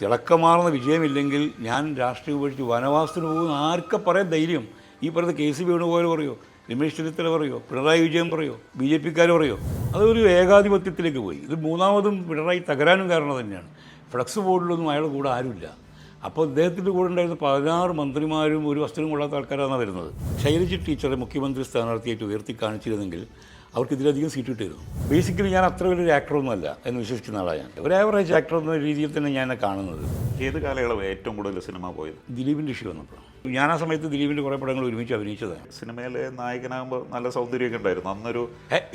തിളക്കമാർന്ന വിജയമില്ലെങ്കിൽ ഞാൻ രാഷ്ട്രീയം ഉപേക്ഷിച്ച് വനവാസത്തിന് പോകുന്ന ആർക്കെ പറയാൻ ധൈര്യം? ഈ പറയുന്ന KC വേണുഗോപാൽ പറയോ, രമേശ് ചെന്നിത്തല പറയോ, പിണറായി വിജയൻ പറയോ, BJP പറയോ? അതൊരു ഏകാധിപത്യത്തിലേക്ക് പോയി. ഇത് മൂന്നാമതും പിണറായി തകരാനും കാരണം തന്നെയാണ്. ഫ്ലക്സ് ബോർഡിലൊന്നും അയാളുടെ കൂടെ ആരുമില്ല. അപ്പോൾ അദ്ദേഹത്തിൻ്റെ കൂടെ ഉണ്ടായിരുന്ന 16 മന്ത്രിമാരും ഒരു വസ്ത്രം കൊള്ളാത്ത ആൾക്കാരാണ് വരുന്നത്. ശൈലജ ടീച്ചറെ മുഖ്യമന്ത്രി സ്ഥാനാർത്ഥിയായിട്ട് ഉയർത്തി കാണിച്ചിരുന്നെങ്കിൽ അവർക്ക് ഇതിലധികം സീറ്റ് കിട്ടിയിരുന്നു. ബേസിക്കലി ഞാൻ അത്ര വലിയൊരു ആക്ടറൊന്നുമല്ല എന്ന് വിശ്വസിക്കുന്ന ആളാണ് ഞാൻ. ഒരു ആവറേജ് ആക്ടർ എന്ന രീതിയിൽ തന്നെ ഞാൻ കാണുന്നത്. ഏത് കാലയളവ് ഏറ്റവും കൂടുതൽ സിനിമ പോയത്? ദിലീപിൻ്റെ ഇഷ്യൂ വന്നപ്പോൾ. ഞാൻ ആ സമയത്ത് ദിലീപിൻ്റെ കുറേ പടങ്ങൾ ഒരുമിച്ച് അഭിനയിച്ചതാണ്. സിനിമയിലെ നായകനാകുമ്പോൾ നല്ല സൗന്ദര്യമൊക്കെ ഉണ്ടായിരുന്നു. അന്നൊരു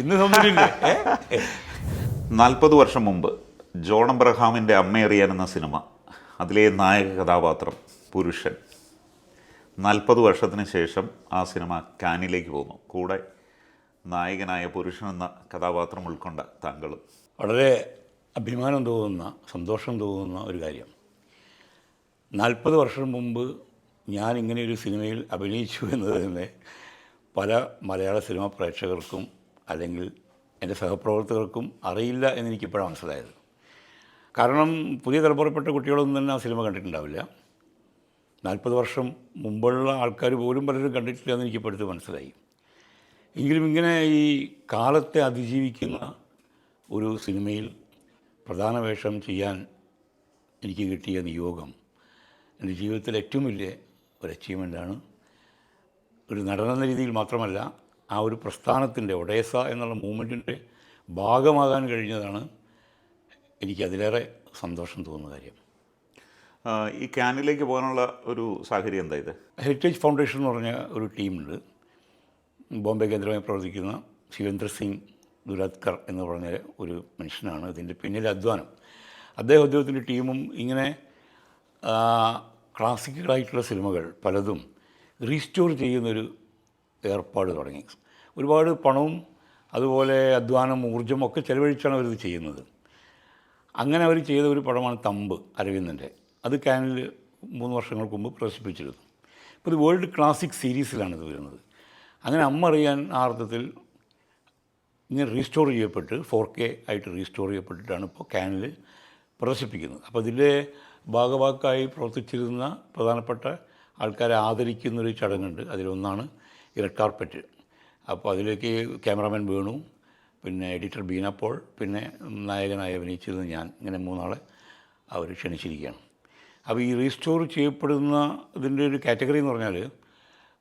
ഇന്ന് സൗന്ദര്യമില്ലേ? 40 വർഷം മുമ്പ് ജോൺ അബ്രഹാമിൻ്റെ അമ്മയറിയാൻ എന്ന സിനിമ, അതിലെ നായക കഥാപാത്രം പുരുഷൻ. 40 വർഷത്തിന് ശേഷം ആ സിനിമ കാനിലേക്ക് പോകുന്നു. കൂടെ നായകനായ പുരുഷൻ എന്ന കഥാപാത്രം ഉൾക്കൊണ്ട താങ്കളും. വളരെ അഭിമാനം തോന്നുന്ന, സന്തോഷം തോന്നുന്ന ഒരു കാര്യം. 40 വർഷം മുമ്പ് ഞാൻ ഇങ്ങനെയൊരു സിനിമയിൽ അഭിനയിച്ചു എന്നത് തന്നെ പല മലയാള സിനിമാ പ്രേക്ഷകർക്കും അല്ലെങ്കിൽ എൻ്റെ സഹപ്രവർത്തകർക്കും അറിയില്ല എന്നെനിക്കിപ്പോഴാണ് മനസ്സിലായത്. കാരണം പുതിയ തലമുറപ്പെട്ട കുട്ടികളൊന്നും തന്നെ ആ സിനിമ കണ്ടിട്ടുണ്ടാവില്ല. 40 വർഷം മുമ്പുള്ള ആൾക്കാർ പോലും പലരും കണ്ടിട്ടില്ല എന്ന് എനിക്കിപ്പോഴത്തെ മനസ്സിലായി. എങ്കിലും ഇങ്ങനെ ഈ കാലത്തെ അതിജീവിക്കുന്ന ഒരു സിനിമയിൽ പ്രധാന വേഷം ചെയ്യാൻ എനിക്ക് കിട്ടിയ നിയോഗം എൻ്റെ ജീവിതത്തിലെ ഏറ്റവും വലിയ ഒരു അച്ചീവ്മെൻ്റാണ്. ഒരു നടനെന്ന രീതിയിൽ മാത്രമല്ല, ആ ഒരു പ്രസ്ഥാനത്തിൻ്റെ, ഒഡേസ എന്നുള്ള മൂവ്മെൻറ്റിൻ്റെ ഭാഗമാകാൻ കഴിഞ്ഞതാണ് എനിക്ക് അതിലേറെ സന്തോഷം തോന്നുന്ന കാര്യം. ഈ കാനിലേക്ക് പോകാനുള്ള ഒരു സാഹചര്യം എന്താ? ഇത് ഹെറിറ്റേജ് ഫൗണ്ടേഷൻ എന്ന് പറഞ്ഞ ഒരു ടീമുണ്ട്. ബോംബെ കേന്ദ്രമായി പ്രവർത്തിക്കുന്ന ശിവേന്ദ്ര സിംഗ് ദുരാദ്കർ എന്ന് പറഞ്ഞ ഒരു മനുഷ്യനാണ് ഇതിൻ്റെ പിന്നിലെ അധ്വാനം. അദ്ദേഹത്തിൻ്റെ ടീമും ഇങ്ങനെ ക്ലാസിക്കലായിട്ടുള്ള സിനിമകൾ പലതും റീസ്റ്റോർ ചെയ്യുന്നൊരു ഏർപ്പാട് തുടങ്ങി. ഒരുപാട് പണവും അതുപോലെ അധ്വാനം, ഊർജ്ജം ഒക്കെ ചെലവഴിച്ചാണ് അവരിത് ചെയ്യുന്നത്. അങ്ങനെ അവർ ചെയ്ത ഒരു പടമാണ് തമ്പ്, അരവിന്ദൻ്റെ. അത് കാനിൽ 3 വർഷങ്ങൾക്ക് മുമ്പ് പ്രദർശിപ്പിച്ചിരുന്നു. ഇപ്പോൾ ഇത് വേൾഡ് ക്ലാസിക് സീരീസിലാണ് ഇത് വരുന്നത്. അങ്ങനെ അമ്മ അറിയാൻ ആ അർത്ഥത്തിൽ ഇങ്ങനെ റീസ്റ്റോർ ചെയ്യപ്പെട്ട് 4K ആയിട്ട് റീസ്റ്റോർ ചെയ്യപ്പെട്ടിട്ടാണ് ഇപ്പോൾ കാനിൽ പ്രദർശിപ്പിക്കുന്നത്. അപ്പോൾ ഇതിൻ്റെ ഭാഗവാക്കായി പ്രവർത്തിച്ചിരുന്ന പ്രധാനപ്പെട്ട ആൾക്കാരെ ആദരിക്കുന്നൊരു ചടങ്ങുണ്ട്. അതിലൊന്നാണ് ഈ റെഡ് കാർപ്പറ്റ്. അപ്പോൾ അതിലേക്ക് ക്യാമറാമാൻ വേണു, പിന്നെ എഡിറ്റർ ബീന പോൾ, പിന്നെ നായകനായി അഭിനയിച്ചിരുന്ന ഞാൻ, ഇങ്ങനെ 3 ആളെ അവർ ക്ഷണിച്ചിരിക്കുകയാണ്. അപ്പോൾ ഈ റീസ്റ്റോർ ചെയ്യപ്പെടുന്ന ഇതിൻ്റെ ഒരു കാറ്റഗറി എന്ന് പറഞ്ഞാൽ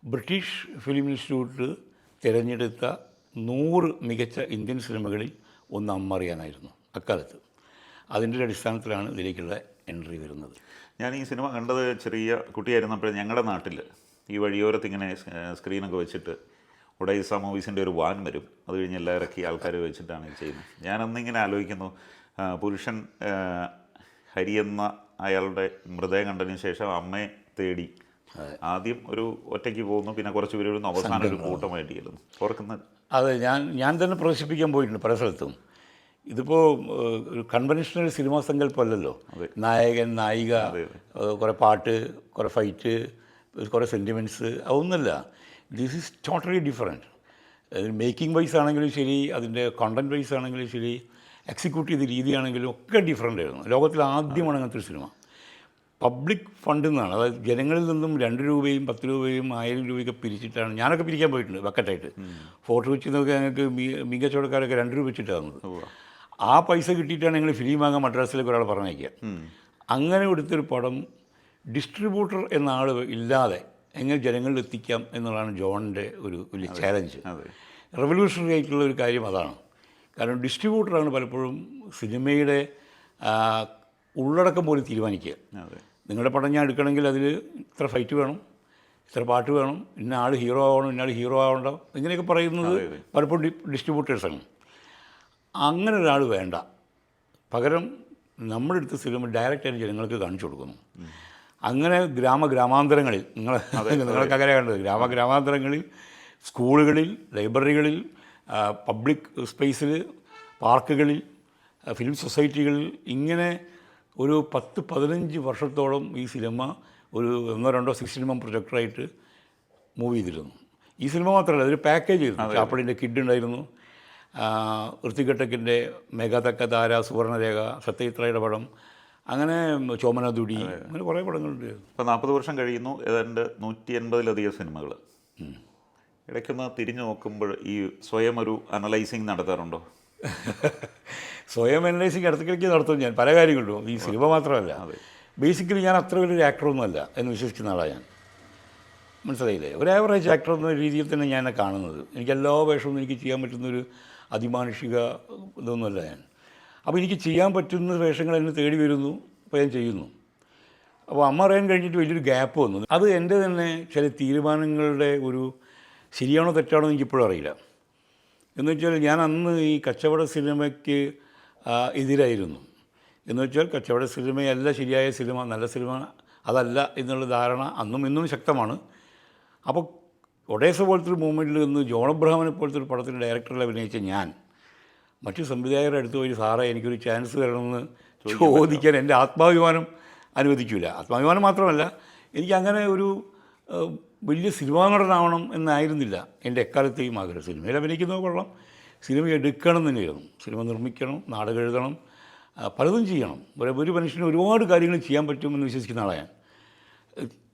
ബ്രിട്ടീഷ് ഫിലിം ഇൻസ്റ്റിറ്റ്യൂട്ട് തിരഞ്ഞെടുത്ത 100 മികച്ച ഇന്ത്യൻ സിനിമകളിൽ ഒന്ന് അമ്മ അറിയാനായിരുന്നു അക്കാലത്ത്. അതിൻ്റെ ഒരു അടിസ്ഥാനത്തിലാണ് ഇതിലേക്കുള്ള എൻട്രി വരുന്നത്. ഞാൻ ഈ സിനിമ കണ്ടത് ചെറിയ കുട്ടിയായിരുന്നപ്പോൾ ഞങ്ങളുടെ നാട്ടിൽ ഈ വഴിയോരത്ത് ഇങ്ങനെ സ്ക്രീനൊക്കെ വെച്ചിട്ട് ഒഡൈസ മൂവീസിൻ്റെ ഒരു വാൻ വരും. അത് കഴിഞ്ഞ് എല്ലാം ഇറക്കി ആൾക്കാർ വെച്ചിട്ടാണ് ഇത് ചെയ്യുന്നത്. ഞാനന്നിങ്ങനെ ആലോചിക്കുന്നു, പുരുഷൻ ഹരി എന്ന അയാളുടെ മൃതദേഹം കണ്ടതിന് ശേഷം അമ്മയെ തേടി ആദ്യം ഒരു ഒറ്റയ്ക്ക് പോകുന്നു, പിന്നെ കുറച്ച് പേര് വരുന്നു, അവസാനം ഒരു കൂട്ടമായിട്ട് ചെല്ലുന്നു. ഓർക്കുന്നത്? അതെ, ഞാൻ തന്നെ പ്രദർശിപ്പിക്കാൻ പോയിട്ടുണ്ട് പല സ്ഥലത്തും. ഇതിപ്പോൾ ഒരു കൺവെൻഷണൽ സിനിമാ സങ്കല്പമല്ലല്ലോ. നായകൻ, നായിക, കുറേ പാട്ട്, കുറേ ഫൈറ്റ്, കുറേ സെൻറ്റിമെൻറ്റ്സ്, അതൊന്നുമല്ല. This is totally different. Making wise ആണെങ്കിലും ശരി, അതിൻ്റെ കണ്ടൻറ് വൈസ് ആണെങ്കിലും ശരി, എക്സിക്യൂട്ട് ചെയ്ത രീതിയാണെങ്കിലും ഒക്കെ ഡിഫറൻ്റ് ആയിരുന്നു. ലോകത്തിൽ ആദ്യമാണ് അങ്ങനത്തെ ഒരു സിനിമ. പബ്ലിക് ഫണ്ടിൽ നിന്നാണ്, അതായത് ജനങ്ങളിൽ നിന്നും 2 രൂപയും 10 രൂപയും 1000 രൂപയൊക്കെ പിരിച്ചിട്ടാണ്. ഞാനൊക്കെ പിരിക്കാൻ പോയിട്ടുണ്ട് ബക്കറ്റായിട്ട്. ഫോട്ടോ വെച്ച് നോക്കി ഞങ്ങൾക്ക് മികച്ചവടക്കാരൊക്കെ 2 രൂപ വെച്ചിട്ടാണ് തന്നത്. ആ പൈസ കിട്ടിയിട്ടാണ് ഞങ്ങൾ ഫിലിം വാങ്ങാൻ മദ്രാസിലേക്ക് ഒരാൾ പറഞ്ഞേക്കുക. അങ്ങനെ എടുത്തൊരു പടം ഡിസ്ട്രിബ്യൂട്ടർ എന്ന ആൾ ഇല്ലാതെ എങ്ങനെ ജനങ്ങളിൽ എത്തിക്കാം എന്നുള്ളതാണ് ജോണിൻ്റെ ഒരു വലിയ ചാലഞ്ച്. റെവല്യൂഷണറി ആയിട്ടുള്ള ഒരു കാര്യം അതാണ്. കാരണം ഡിസ്ട്രിബ്യൂട്ടറാണ് പലപ്പോഴും സിനിമയുടെ ഉള്ളടക്കം പോലും തീരുമാനിക്കുക. നിങ്ങളുടെ പടം ഞാൻ എടുക്കണമെങ്കിൽ അതിൽ ഇത്ര ഫൈറ്റ് വേണം, ഇത്ര പാട്ട് വേണം, ഇന്ന ആൾ ഹീറോ ആവണം, ഇന്ന ആൾ ഹീറോ ആവണ്ട, ഇങ്ങനെയൊക്കെ പറയുന്നത് പലപ്പോഴും ഡിസ്ട്രിബ്യൂട്ടേഴ്സാണ്. അങ്ങനെ ഒരാൾ വേണ്ട. പകരം നമ്മുടെ അടുത്ത സിനിമ ഡയറക്റ്റായിട്ട് ജനങ്ങൾക്ക് കാണിച്ചു കൊടുക്കുന്നു. അങ്ങനെ ഗ്രാമാന്തരങ്ങളിൽ നിങ്ങൾക്ക് അങ്ങനെ കണ്ടത്, ഗ്രാമാന്തരങ്ങളിൽ, സ്കൂളുകളിൽ, ലൈബ്രറികളിൽ, പബ്ലിക് സ്പേസിൽ, പാർക്കുകളിൽ, ഫിലിം സൊസൈറ്റികളിൽ, ഇങ്ങനെ ഒരു 10-15 വർഷത്തോളം ഈ സിനിമ ഒരു 1-2 16mm പ്രൊജക്ടറായിട്ട് മൂവ് ചെയ്തിരുന്നു. ഈ സിനിമ മാത്രമല്ല, അതൊരു പാക്കേജ് ആയിരുന്നു. ചാപ്പളിൻ്റെ കിഡ് ഉണ്ടായിരുന്നു, ഋത്തിക് ഘട്ടക്കിൻ്റെ മെഗാതക്ക താര, സുവർണരേഖ, സത്യജിത്രയുടെ പടം, അങ്ങനെ ചോമനദുടി, അങ്ങനെ കുറേ പടങ്ങളുണ്ട്. ഇപ്പോൾ 40 വർഷം കഴിയുന്നു, ഏതാണ്ട് 180-ലധികം സിനിമകൾ. ഇടയ്ക്കൊന്ന് തിരിഞ്ഞു നോക്കുമ്പോൾ ഈ സ്വയം ഒരു അനലൈസിങ് നടത്താറുണ്ടോ? സ്വയം അനലൈസിങ് ഇടയ്ക്കിടയ്ക്ക് നടത്തും ഞാൻ പല കാര്യങ്ങളിലും, ഈ സിനിമ മാത്രമല്ല. ബേസിക്കലി ഞാൻ അത്ര വലിയൊരു ആക്ടറൊന്നുമല്ല എന്ന് വിശ്വസിക്കുന്ന ആളാണ് ഞാൻ. മനസ്സിലായില്ലേ? ഒരു ആവറേജ് ആക്ടർ എന്ന രീതിയിൽ തന്നെ ഞാൻ കാണുന്നത്. എനിക്ക് എല്ലാ വേഷവും എനിക്ക് ചെയ്യാൻ പറ്റുന്നൊരു അതിമാനുഷിക ഇതൊന്നുമല്ല ഞാൻ. അപ്പോൾ എനിക്ക് ചെയ്യാൻ പറ്റുന്ന വേഷങ്ങൾ എന്നെ തേടി വരുന്നു, അപ്പോൾ ഞാൻ ചെയ്യുന്നു. അപ്പോൾ അമ്മ അറിയാൻ കഴിഞ്ഞിട്ട് വലിയൊരു ഗ്യാപ്പ് വന്നു. അത് എൻ്റെ തന്നെ ചില തീരുമാനങ്ങളുടെ ഒരു ശരിയാണോ തെറ്റാണോ എനിക്കിപ്പോഴും അറിയില്ല. എന്ന് വെച്ചാൽ ഞാൻ അന്ന് ഈ കച്ചവട സിനിമയ്ക്ക് എതിരായിരുന്നു. എന്ന് വെച്ചാൽ കച്ചവട സിനിമയല്ല ശരിയായ സിനിമ, നല്ല സിനിമ അതല്ല എന്നുള്ള ധാരണ അന്നും ഇന്നും ശക്തമാണ്. അപ്പോൾ ഒഡേസ പോലത്തെ ഒരു മൂവ്മെൻറ്റിൽ നിന്ന് ജോൺ അബ്രഹാമിനെ പോലത്തെ ഒരു പടത്തിൻ്റെ ഡയറക്ടറിൽ അഭിനയിച്ച ഞാൻ മറ്റു സംവിധായകരുടെ അടുത്ത് പോയി സാറേ എനിക്കൊരു ചാൻസ് തരണമെന്ന് ചോദിക്കാൻ എൻ്റെ ആത്മാഭിമാനം അനുവദിക്കില്ല. ആത്മാഭിമാനം മാത്രമല്ല, എനിക്കങ്ങനെ ഒരു വലിയ സിനിമാ നടനാവണം എന്നായിരുന്നില്ല എൻ്റെ എക്കാലത്തെയും ആഗ്രഹം. സിനിമയിൽ അഭിനയിക്കുന്നത് കൊള്ളാം, സിനിമ എടുക്കണം തന്നെയായിരുന്നു. സിനിമ നിർമ്മിക്കണം, നാടകം എഴുതണം, പലതും ചെയ്യണം. ഒരു മനുഷ്യന് ഒരുപാട് കാര്യങ്ങൾ ചെയ്യാൻ പറ്റുമെന്ന് വിശ്വസിക്കുന്ന ആളാണ് ഞാൻ.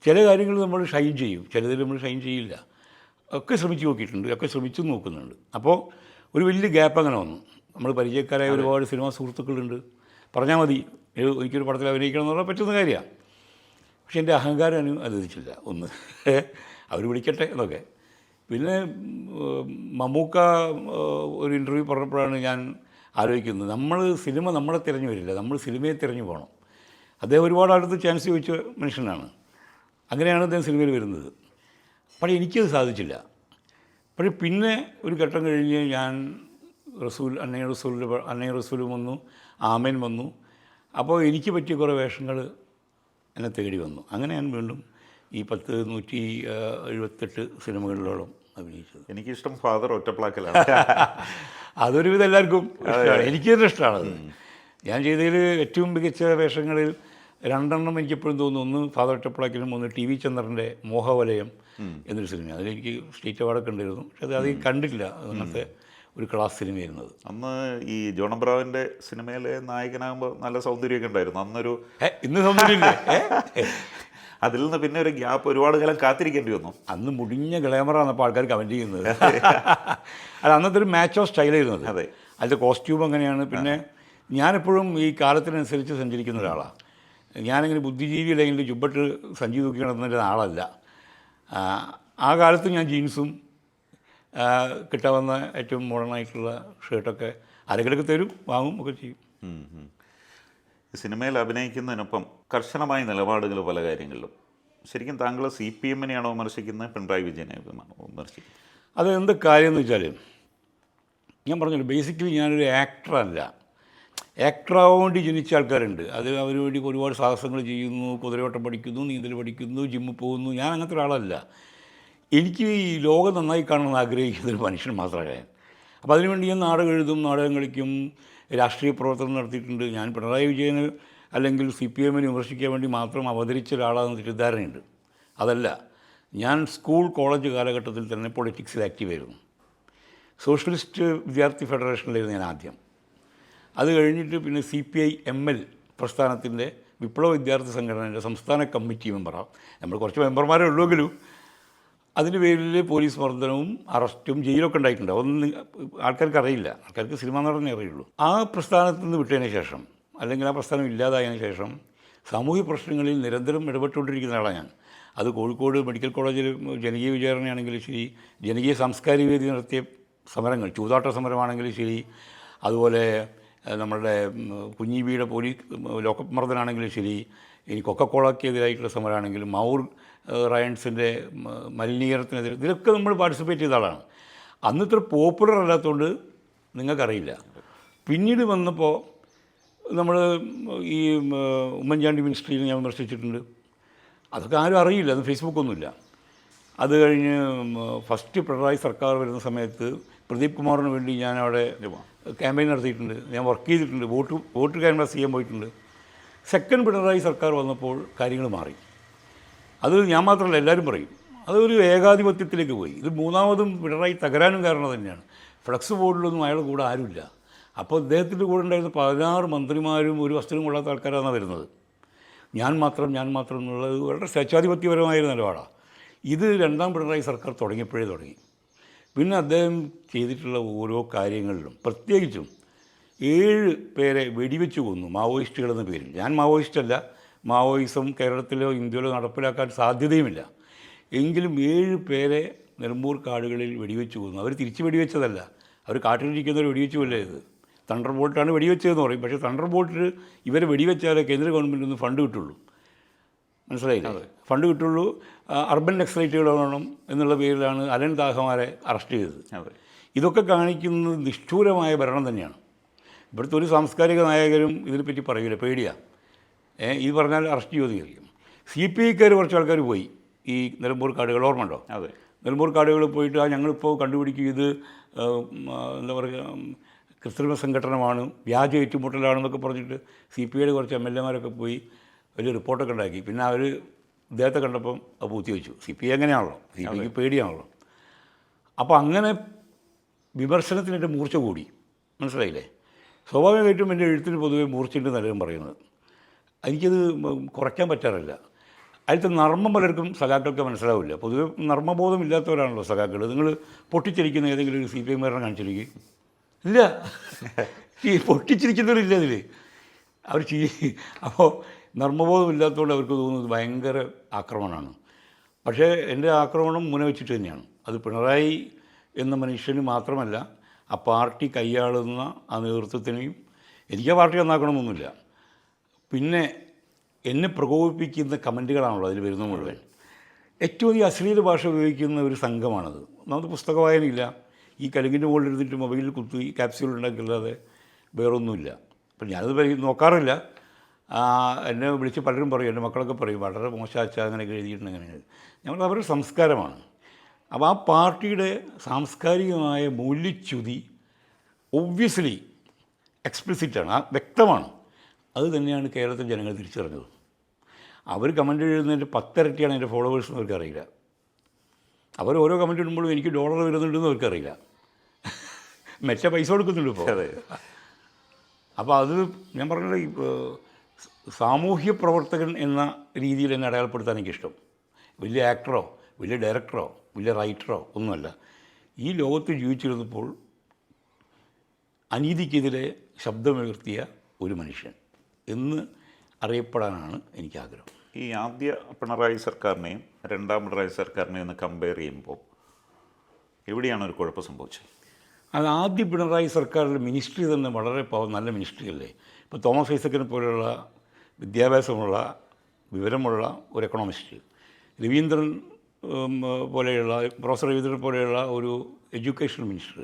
ചില കാര്യങ്ങൾ നമ്മൾ ഷൈൻ ചെയ്യും, ചിലതിൽ നമ്മൾ ഷൈൻ ചെയ്യില്ല. ഒക്കെ ശ്രമിച്ച് നോക്കിയിട്ടുണ്ട്, ഒക്കെ ശ്രമിച്ചും നോക്കുന്നുണ്ട്. അപ്പോൾ ഒരു വലിയ ഗ്യാപ്പ് അങ്ങനെ വന്നു. നമ്മൾ പരിചയക്കാരായ ഒരുപാട് സിനിമാ സുഹൃത്തുക്കളുണ്ട്. പറഞ്ഞാൽ മതി എനിക്കൊരു പടത്തിൽ അഭിനയിക്കണം എന്ന് പറഞ്ഞാൽ പറ്റുന്ന കാര്യമാണ്. പക്ഷെ എൻ്റെ അഹങ്കാരം അനുവദിച്ചില്ല. ഒന്ന് അവർ വിളിക്കട്ടെ എന്നൊക്കെ. പിന്നെ മമ്മൂക്ക ഒരു ഇൻ്റർവ്യൂ പറഞ്ഞപ്പോഴാണ് ഞാൻ ആലോചിക്കുന്നത്, നമ്മൾ സിനിമ നമ്മളെ തിരഞ്ഞു വരില്ല, നമ്മൾ സിനിമയെ തിരഞ്ഞു പോകണം. അദ്ദേഹം ഒരുപാട് അടുത്ത് ചാൻസ് ചോദിച്ച മനുഷ്യനാണ്. അങ്ങനെയാണ് അദ്ദേഹം സിനിമയിൽ വരുന്നത്. പക്ഷേ എനിക്കത് സാധിച്ചില്ല. പക്ഷേ പിന്നെ ഒരു ഘട്ടം കഴിഞ്ഞ് ഞാൻ അന്നയ റസൂലും വന്നു, ആമേൻ വന്നു. അപ്പോൾ എനിക്ക് പറ്റിയ കുറേ വേഷങ്ങൾ എന്നെ തേടി വന്നു. അങ്ങനെ ഞാൻ വീണ്ടും ഈ 178 സിനിമകളിലോളം അഭിനയിച്ചത്. എനിക്കിഷ്ടം ഫാദർ ഒറ്റപ്ലാക്കലാണ്. അതൊരുവിധം എല്ലാവർക്കും ഇഷ്ടമാണ്, എനിക്ക് തന്നെ ഇഷ്ടമാണത്. ഞാൻ ചെയ്തതിൽ ഏറ്റവും മികച്ച വേഷങ്ങളിൽ 2 എനിക്കെപ്പോഴും തോന്നുന്നു. ഒന്ന് ഫാദർ ഒറ്റപ്ലാക്കിലും, ഒന്ന് ടി വി ചന്ദ്രൻ്റെ മോഹവലയം എന്നൊരു സിനിമ. അതിലെനിക്ക് സ്റ്റേറ്റ് അവാർഡൊക്കെ ഉണ്ടായിരുന്നു. പക്ഷെ അത് അധികം കണ്ടിട്ടില്ല. അങ്ങനത്തെ ഒരു ക്ലാസ് സിനിമയായിരുന്നത്. അന്ന് ഈ ജോൺ അബ്രഹാമിൻ്റെ സിനിമയിലെ നായകനാകുമ്പോൾ നല്ല സൗന്ദര്യമൊക്കെ ഉണ്ടായിരുന്നു അന്നൊരു. ഇന്ന് സൗന്ദര്യമില്ലേ? അതിൽ നിന്ന് പിന്നെ ഒരു ഗ്യാപ്പ്, ഒരുപാട് കാലം കാത്തിരിക്കേണ്ടി വന്നു. അന്ന് മുടിഞ്ഞ ഗ്ലാമറാണ് അപ്പോൾ ആൾക്കാർ കമൻറ്റ് ചെയ്യുന്നത്. അത് അന്നത്തെ ഒരു മാച്ച് ഓഫ് സ്റ്റൈലായിരുന്നത്. അതെ, അതിൻ്റെ കോസ്റ്റ്യൂം അങ്ങനെയാണ്. പിന്നെ ഞാനെപ്പോഴും ഈ കാലത്തിനനുസരിച്ച് സഞ്ചരിക്കുന്ന ഒരാളാണ്. ഞാനിങ്ങനെ ബുദ്ധിജീവി അല്ലെങ്കിൽ ജുബട്ട് സഞ്ചി തൂക്കി നടന്നൊരു ആളല്ല. ആ കാലത്ത് ഞാൻ ജീൻസും കിട്ടാവുന്ന ഏറ്റവും മോഡേണായിട്ടുള്ള ഷർട്ടൊക്കെ ആരെങ്കിലൊക്കെ തരും, വാങ്ങും ഒക്കെ ചെയ്യും. സിനിമയിൽ അഭിനയിക്കുന്നതിനൊപ്പം കർശനമായ നിലപാടുകൾ പല കാര്യങ്ങളിലും. ശരിക്കും താങ്കൾ CPM-നെയാണോ വിമർശിക്കുന്നത്, പിണറായി വിജയനെയാണോ വിമർശിക്കുന്നത്? അത് എന്ത് കാര്യം എന്ന് വെച്ചാൽ, ഞാൻ പറഞ്ഞല്ലോ, ബേസിക്കലി ഞാനൊരു ആക്ടറല്ല. ആക്ടറാവാൻ വേണ്ടി ജനിച്ച ആൾക്കാരുണ്ട്. അത് അതിനു വേണ്ടി ഒരുപാട് സാഹസങ്ങൾ ചെയ്യുന്നു, കുതിരയോട്ടം പഠിക്കുന്നു, നീന്തൽ പഠിക്കുന്നു, ജിമ്മിൽ പോകുന്നു. ഞാൻ അങ്ങനത്തെ ഒരാളല്ല. എനിക്ക് ഈ ലോകം നന്നായി കാണണമെന്ന് ആഗ്രഹിക്കുന്നൊരു മനുഷ്യൻ മാത്രമല്ല ഞാൻ. അപ്പോൾ അതിനുവേണ്ടി ഞാൻ നാടകം എഴുതും, നാടകം കളിക്കും, രാഷ്ട്രീയ പ്രവർത്തനം നടത്തിയിട്ടുണ്ട്. ഞാൻ പിണറായി വിജയന് അല്ലെങ്കിൽ CPM-നെ വിമർശിക്കാൻ വേണ്ടി മാത്രം അവതരിച്ച ഒരാളാണെന്ന് തെറ്റിദ്ധാരണയുണ്ട്. അതല്ല, ഞാൻ സ്കൂൾ കോളേജ് കാലഘട്ടത്തിൽ തന്നെ പൊളിറ്റിക്സിൽ ആക്റ്റീവായിരുന്നു. സോഷ്യലിസ്റ്റ് വിദ്യാർത്ഥി ഫെഡറേഷനിലായിരുന്നു ഞാൻ ആദ്യം. അത് കഴിഞ്ഞിട്ട് പിന്നെ CPI-ML പ്രസ്ഥാനത്തിൻ്റെ വിപ്ലവ വിദ്യാർത്ഥി സംഘടനയുടെ സംസ്ഥാന കമ്മിറ്റി മെമ്പറാണ്. നമ്മൾ കുറച്ച് മെമ്പർമാരേ ഉള്ളൂവെങ്കിലും അതിൻ്റെ പേരിൽ പോലീസ് മർദ്ദനവും അറസ്റ്റും ജയിലൊക്കെ ഉണ്ടായിട്ടുണ്ട്. അതൊന്നും ആൾക്കാർക്ക് അറിയില്ല. ആൾക്കാർക്ക് സിനിമാ നടനെ അറിയുള്ളൂ. ആ പ്രസ്ഥാനത്തിൽ നിന്ന് വിട്ടതിന് ശേഷം, അല്ലെങ്കിൽ ആ പ്രസ്ഥാനം ഇല്ലാതായതിനു ശേഷം, സാമൂഹ്യ പ്രശ്നങ്ങളിൽ നിരന്തരം ഇടപെട്ടുകൊണ്ടിരിക്കുന്ന ആളാണ് ഞാൻ. അത് കോഴിക്കോട് മെഡിക്കൽ കോളേജിൽ ജനകീയ വിചാരണയാണെങ്കിലും ശരി, ജനകീയ സാംസ്കാരിക വേദി നടത്തിയ സമരങ്ങൾ, ചൂതാട്ട സമരമാണെങ്കിലും ശരി, അതുപോലെ നമ്മളുടെ കുഞ്ഞിബിയുടെ പോലീസ് ലോക്കപ്പ് മർദ്ദനാണെങ്കിലും ശരി, ഇനി കൊക്കക്കോളയ്ക്കെതിരായിട്ടുള്ള സമരമാണെങ്കിലും, മൗർ റയൻസിൻ്റെ മലിനീകരണത്തിനെതിരെ, ഇതിലൊക്കെ നമ്മൾ പാർട്ടിസിപ്പേറ്റ് ചെയ്ത ആളാണ്. അന്ന് ഇത്ര പോപ്പുലർ അല്ലാത്തതുകൊണ്ട് നിങ്ങൾക്കറിയില്ല. പിന്നീട് വന്നപ്പോൾ നമ്മൾ ഈ ഉമ്മൻചാണ്ടി മിനിസ്ട്രിയിൽ ഞാൻ വിമർശിച്ചിട്ടുണ്ട്. അതൊക്കെ ആരും അറിയില്ല, അത് ഫേസ്ബുക്കൊന്നുമില്ല. അത് കഴിഞ്ഞ് ഫസ്റ്റ് പിണറായി സർക്കാർ വരുന്ന സമയത്ത് പ്രദീപ് കുമാറിന് വേണ്ടി ഞാൻ അവിടെ ക്യാമ്പയിൻ നടത്തിയിട്ടുണ്ട്. ഞാൻ വർക്ക് ചെയ്തിട്ടുണ്ട്, വോട്ട് ക്യാൻവാസ് ചെയ്യാൻ പോയിട്ടുണ്ട്. സെക്കൻഡ് പിണറായി സർക്കാർ വന്നപ്പോൾ കാര്യങ്ങൾ മാറി. അത് ഞാൻ മാത്രമല്ല, എല്ലാവരും പറയും. അതൊരു ഏകാധിപത്യത്തിലേക്ക് പോയി. ഇത് മൂന്നാമതും പിണറായി തകരാനും കാരണം തന്നെയാണ്. ഫ്ലക്സ് ബോർഡിലൊന്നും അയാളുടെ കൂടെ ആരുമില്ല. അപ്പോൾ അദ്ദേഹത്തിൻ്റെ കൂടെ ഉണ്ടായിരുന്ന 16 മന്ത്രിമാരും ഒരു വസ്തുവും കൊള്ളാത്ത ആൾക്കാരാണ് വരുന്നത്. ഞാൻ മാത്രം എന്നുള്ളത് വളരെ സ്വേച്ഛാധിപത്യപരമായ നിലപാടാണ്. ഇത് രണ്ടാം പിണറായി സർക്കാർ തുടങ്ങിയപ്പോഴേ തുടങ്ങി. പിന്നെ അദ്ദേഹം ചെയ്തിട്ടുള്ള ഓരോ കാര്യങ്ങളിലും പ്രത്യേകിച്ചും 7 പേരെ വെടിവെച്ച് കൊന്നു മാവോയിസ്റ്റുകളെന്ന പേരിൽ. ഞാൻ മാവോയിസ്റ്റല്ല, മാവോയിസം കേരളത്തിലോ ഇന്ത്യയിലോ നടപ്പിലാക്കാൻ സാധ്യതയുമില്ല. എങ്കിലും 7 പേരെ നിലമ്പൂർ കാടുകളിൽ വെടിവെച്ച് കൊന്നു. അവർ തിരിച്ച് വെടിവെച്ചതല്ല, അവർ കാട്ടിലിരിക്കുന്നവർ വെടിവെച്ച് കൊല്ലരുത്. തണ്ടർ ബോൾട്ടാണ് വെടിവെച്ചതെന്ന് പറയും. പക്ഷേ തണ്ടർ ബോൾട്ടിൽ ഇവരെ വെടിവെച്ചാലേ കേന്ദ്ര ഗവൺമെൻറ് ഒന്ന് ഫണ്ട് കിട്ടുള്ളൂ. മനസ്സിലായില്ലേ? ഫണ്ട് കിട്ടുള്ളൂ. അർബൻ നക്സലൈറ്റുകൾ വേണം എന്നുള്ള പേരിലാണ് അലൻ താഹമാരെ അറസ്റ്റ് ചെയ്തത്. ഇതൊക്കെ കാണിക്കുന്നത് നിഷ്ഠൂരമായ ഭരണം തന്നെയാണ്. ഇവിടുത്തെ ഒരു സാംസ്കാരിക നായകരും ഇതിനെപ്പറ്റി പറയില്ല, പേടിയാണ്. ഇത് പറഞ്ഞാൽ അറസ്റ്റ് ചെയ്യുകയും CPIക്കാർ കുറച്ച് ആൾക്കാർ പോയി ഈ നിലമ്പൂർ കാടുകൾ, ഓർമ്മയുണ്ടോ? അതെ, നിലമ്പൂർ കാടുകൾ പോയിട്ട് ഞങ്ങളിപ്പോൾ കണ്ടുപിടിക്കും ഇത് എന്താ പറയുക കൃത്രിമ സംഘടനമാണ്, വ്യാജ ഏറ്റുമുട്ടലാണെന്നൊക്കെ പറഞ്ഞിട്ട് CPIയുടെ കുറച്ച് MLA-മാരൊക്കെ പോയി വലിയ റിപ്പോർട്ടൊക്കെ ഉണ്ടാക്കി. പിന്നെ അവർ ഇദ്ദേഹത്തെ കണ്ടപ്പം അത് പൂത്തി വെച്ചു. CPI അങ്ങനെയാണല്ലോ, CPIക്ക് പേടിയാണല്ലോ. അപ്പോൾ അങ്ങനെ വിമർശനത്തിൻ്റെ മൂർച്ച കൂടി. മനസ്സിലായില്ലേ? സ്വാഭാവികമായിട്ടും എൻ്റെ എഴുത്തിന് പൊതുവെ മൂർച്ചയുണ്ട് നല്ലതും പറയുന്നത്. എനിക്കത് കുറയ്ക്കാൻ പറ്റാറില്ല. അതിലത്തെ നർമ്മം പലർക്കും സഖാക്കൾക്ക് മനസ്സിലാവില്ല. പൊതുവെ നർമ്മബോധം ഇല്ലാത്തവരാണല്ലോ സഖാക്കൾ. നിങ്ങൾ പൊട്ടിച്ചിരിക്കുന്ന ഏതെങ്കിലും ഒരു CPI-മാരെ കാണിച്ചിരിക്കും, ഇല്ല. ഈ പൊട്ടിച്ചിരിക്കുന്നവരില്ല അതിൽ. അവർ അപ്പോൾ നർമ്മബോധം ഇല്ലാത്തതുകൊണ്ട് അവർക്ക് തോന്നുന്നത് ഭയങ്കര ആക്രമണമാണ്. പക്ഷേ എൻ്റെ ആക്രമണം മുനവെച്ചിട്ട് തന്നെയാണ്. അത് പിണറായി എന്ന മനുഷ്യന് മാത്രമല്ല, ആ പാർട്ടി കൈയാളുന്ന ആ നേതൃത്വത്തിനെയും. എനിക്ക് ആ പാർട്ടി നന്നാക്കണമെന്നൊന്നുമില്ല. പിന്നെ എന്നെ പ്രകോപിപ്പിക്കുന്ന കമൻറ്റുകളാണല്ലോ അതിൽ വരുന്ന മുഴുവൻ. ഏറ്റവും ഈ അശ്ലീല ഭാഷ ഉപയോഗിക്കുന്ന ഒരു സംഘമാണത്. നമുക്ക് പുസ്തക വായനയില്ല. ഈ കലുങ്കിൻ്റെ മുകളിൽ ഇരുന്നിട്ട് മൊബൈലിൽ കുത്തി ക്യാപ്സ്യൂൾ ഉണ്ടാക്കില്ലാതെ വേറൊന്നുമില്ല. അപ്പം ഞാനത് നോക്കാറില്ല. എന്നെ വിളിച്ച് പലരും പറയും, എൻ്റെ മക്കളൊക്കെ പറയും വളരെ മോശാച്ച അങ്ങനെയൊക്കെ എഴുതിയിട്ടുണ്ട്. അങ്ങനെ ഞങ്ങൾ അവരുടെ സംസ്കാരമാണ്. അപ്പോൾ ആ പാർട്ടിയുടെ സാംസ്കാരികമായ മൂല്യച്യുതി ഒബ്വിയസ്ലി എക്സ്പ്ലിസിറ്റാണ്, വ്യക്തമാണ്. അത് തന്നെയാണ് കേരളത്തിൽ ജനങ്ങൾ തിരിച്ചറിഞ്ഞത്. അവർ കമൻ്റ് എഴുതുന്നതിൻ്റെ 10 ഇരട്ടിയാണ് എൻ്റെ ഫോളോവേഴ്സ് എന്ന് അവർക്കറിയില്ല. അവർ ഓരോ കമൻ്റ് ഇടുമ്പോഴും എനിക്ക് ഡോളർ വരുന്നുണ്ടെന്ന് അവർക്കറിയില്ല. മെച്ച പൈസ കൊടുക്കുന്നുണ്ട് ഇപ്പോൾ. അപ്പോൾ അത് ഞാൻ പറഞ്ഞത് സാമൂഹ്യ പ്രവർത്തകൻ എന്ന രീതിയിൽ എന്നെ അടയാളപ്പെടുത്താൻ എനിക്കിഷ്ടം. വലിയ ആക്ടറോ വലിയ ഡയറക്ടറോ വലിയ റൈറ്ററോ ഒന്നുമല്ല. ഈ ലോകത്ത് ജീവിച്ചിരുന്നപ്പോൾ അനീതിക്കെതിരെ ശബ്ദമുയർത്തിയ ഒരു മനുഷ്യൻ എന്ന് അറിയപ്പെടാനാണ് എനിക്കാഗ്രഹം. ഈ ആദ്യ പിണറായി സർക്കാരിനെയും രണ്ടാം പിണറായി സർക്കാരിനെയും ഒന്ന് കമ്പയർ ചെയ്യുമ്പോൾ എവിടെയാണ് ഒരു കുഴപ്പം സംഭവിച്ചത്? അത് ആദ്യ പിണറായി സർക്കാരിൻ്റെ മിനിസ്ട്രി തന്നെ വളരെ നല്ല മിനിസ്ട്രി അല്ലേ. ഇപ്പോൾ തോമസ് ഐസക്കിനെ പോലെയുള്ള വിദ്യാഭ്യാസമുള്ള വിവരമുള്ള ഒരു എക്കണോമിസ്റ്റ്, രവീന്ദ്രൻ പോലെയുള്ള പ്രൊഫസർ രവീന്ദ്രൻ പോലെയുള്ള ഒരു എഡ്യൂക്കേഷൻ മിനിസ്റ്റർ,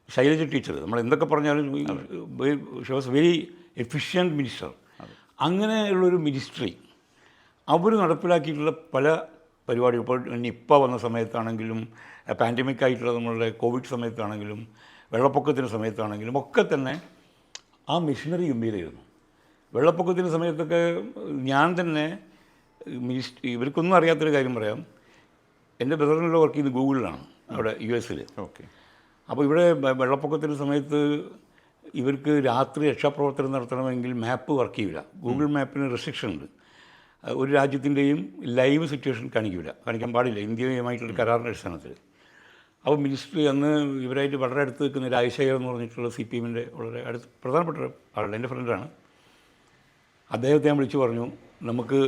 ശൈലജ ടീച്ചർ, നമ്മൾ എന്തൊക്കെ പറഞ്ഞാലും she was very efficient minister. അങ്ങനെയുള്ളൊരു മിനിസ്ട്രി അവർ നടപ്പിലാക്കിയിട്ടുള്ള പല പരിപാടികൾ, ഇപ്പോൾ നിപ്പ വന്ന സമയത്താണെങ്കിലും പാൻഡമിക് ആയിട്ടുള്ള നമ്മളുടെ കോവിഡ് സമയത്താണെങ്കിലും വെള്ളപ്പൊക്കത്തിൻ്റെ സമയത്താണെങ്കിലും ഒക്കെ തന്നെ ആ മിഷനറി ഗംഭീരമായിരുന്നു. വെള്ളപ്പൊക്കത്തിൻ്റെ സമയത്തൊക്കെ ഞാൻ തന്നെ ഇവർക്കൊന്നും അറിയാത്തൊരു കാര്യം പറയാം. എൻ്റെ ബ്രദറിനുള്ള വർക്ക് ചെയ്യുന്നത് ഗൂഗിളിലാണ്, അവിടെ US. ഓക്കെ. അപ്പോൾ ഇവിടെ വെള്ളപ്പൊക്കത്തിൻ്റെ സമയത്ത് ഇവർക്ക് രാത്രി രക്ഷാപ്രവർത്തനം നടത്തണമെങ്കിൽ മാപ്പ് വർക്ക് ചെയ്യില്ല. ഗൂഗിൾ മാപ്പിന് റെസ്ട്രിക്ഷൻ ഉണ്ട്. ഒരു രാജ്യത്തിൻ്റെയും ലൈവ് സിറ്റുവേഷൻ കാണിക്കാൻ പാടില്ല ഇന്ത്യയുമായിട്ടുള്ള കരാറിൻ്റെ അടിസ്ഥാനത്തിൽ. അപ്പോൾ മിനിസ്ട്രി അന്ന് ഇവരായിട്ട് വളരെ അടുത്ത് നിൽക്കുന്ന രാജശേഖർ എന്ന് പറഞ്ഞിട്ടുള്ള CPM-ൻ്റെ വളരെ അടുത്ത് പ്രധാനപ്പെട്ട ആളുടെ എൻ്റെ ഫ്രണ്ടാണ്. അദ്ദേഹത്തെ ഞാൻ വിളിച്ചു പറഞ്ഞു, നമുക്ക്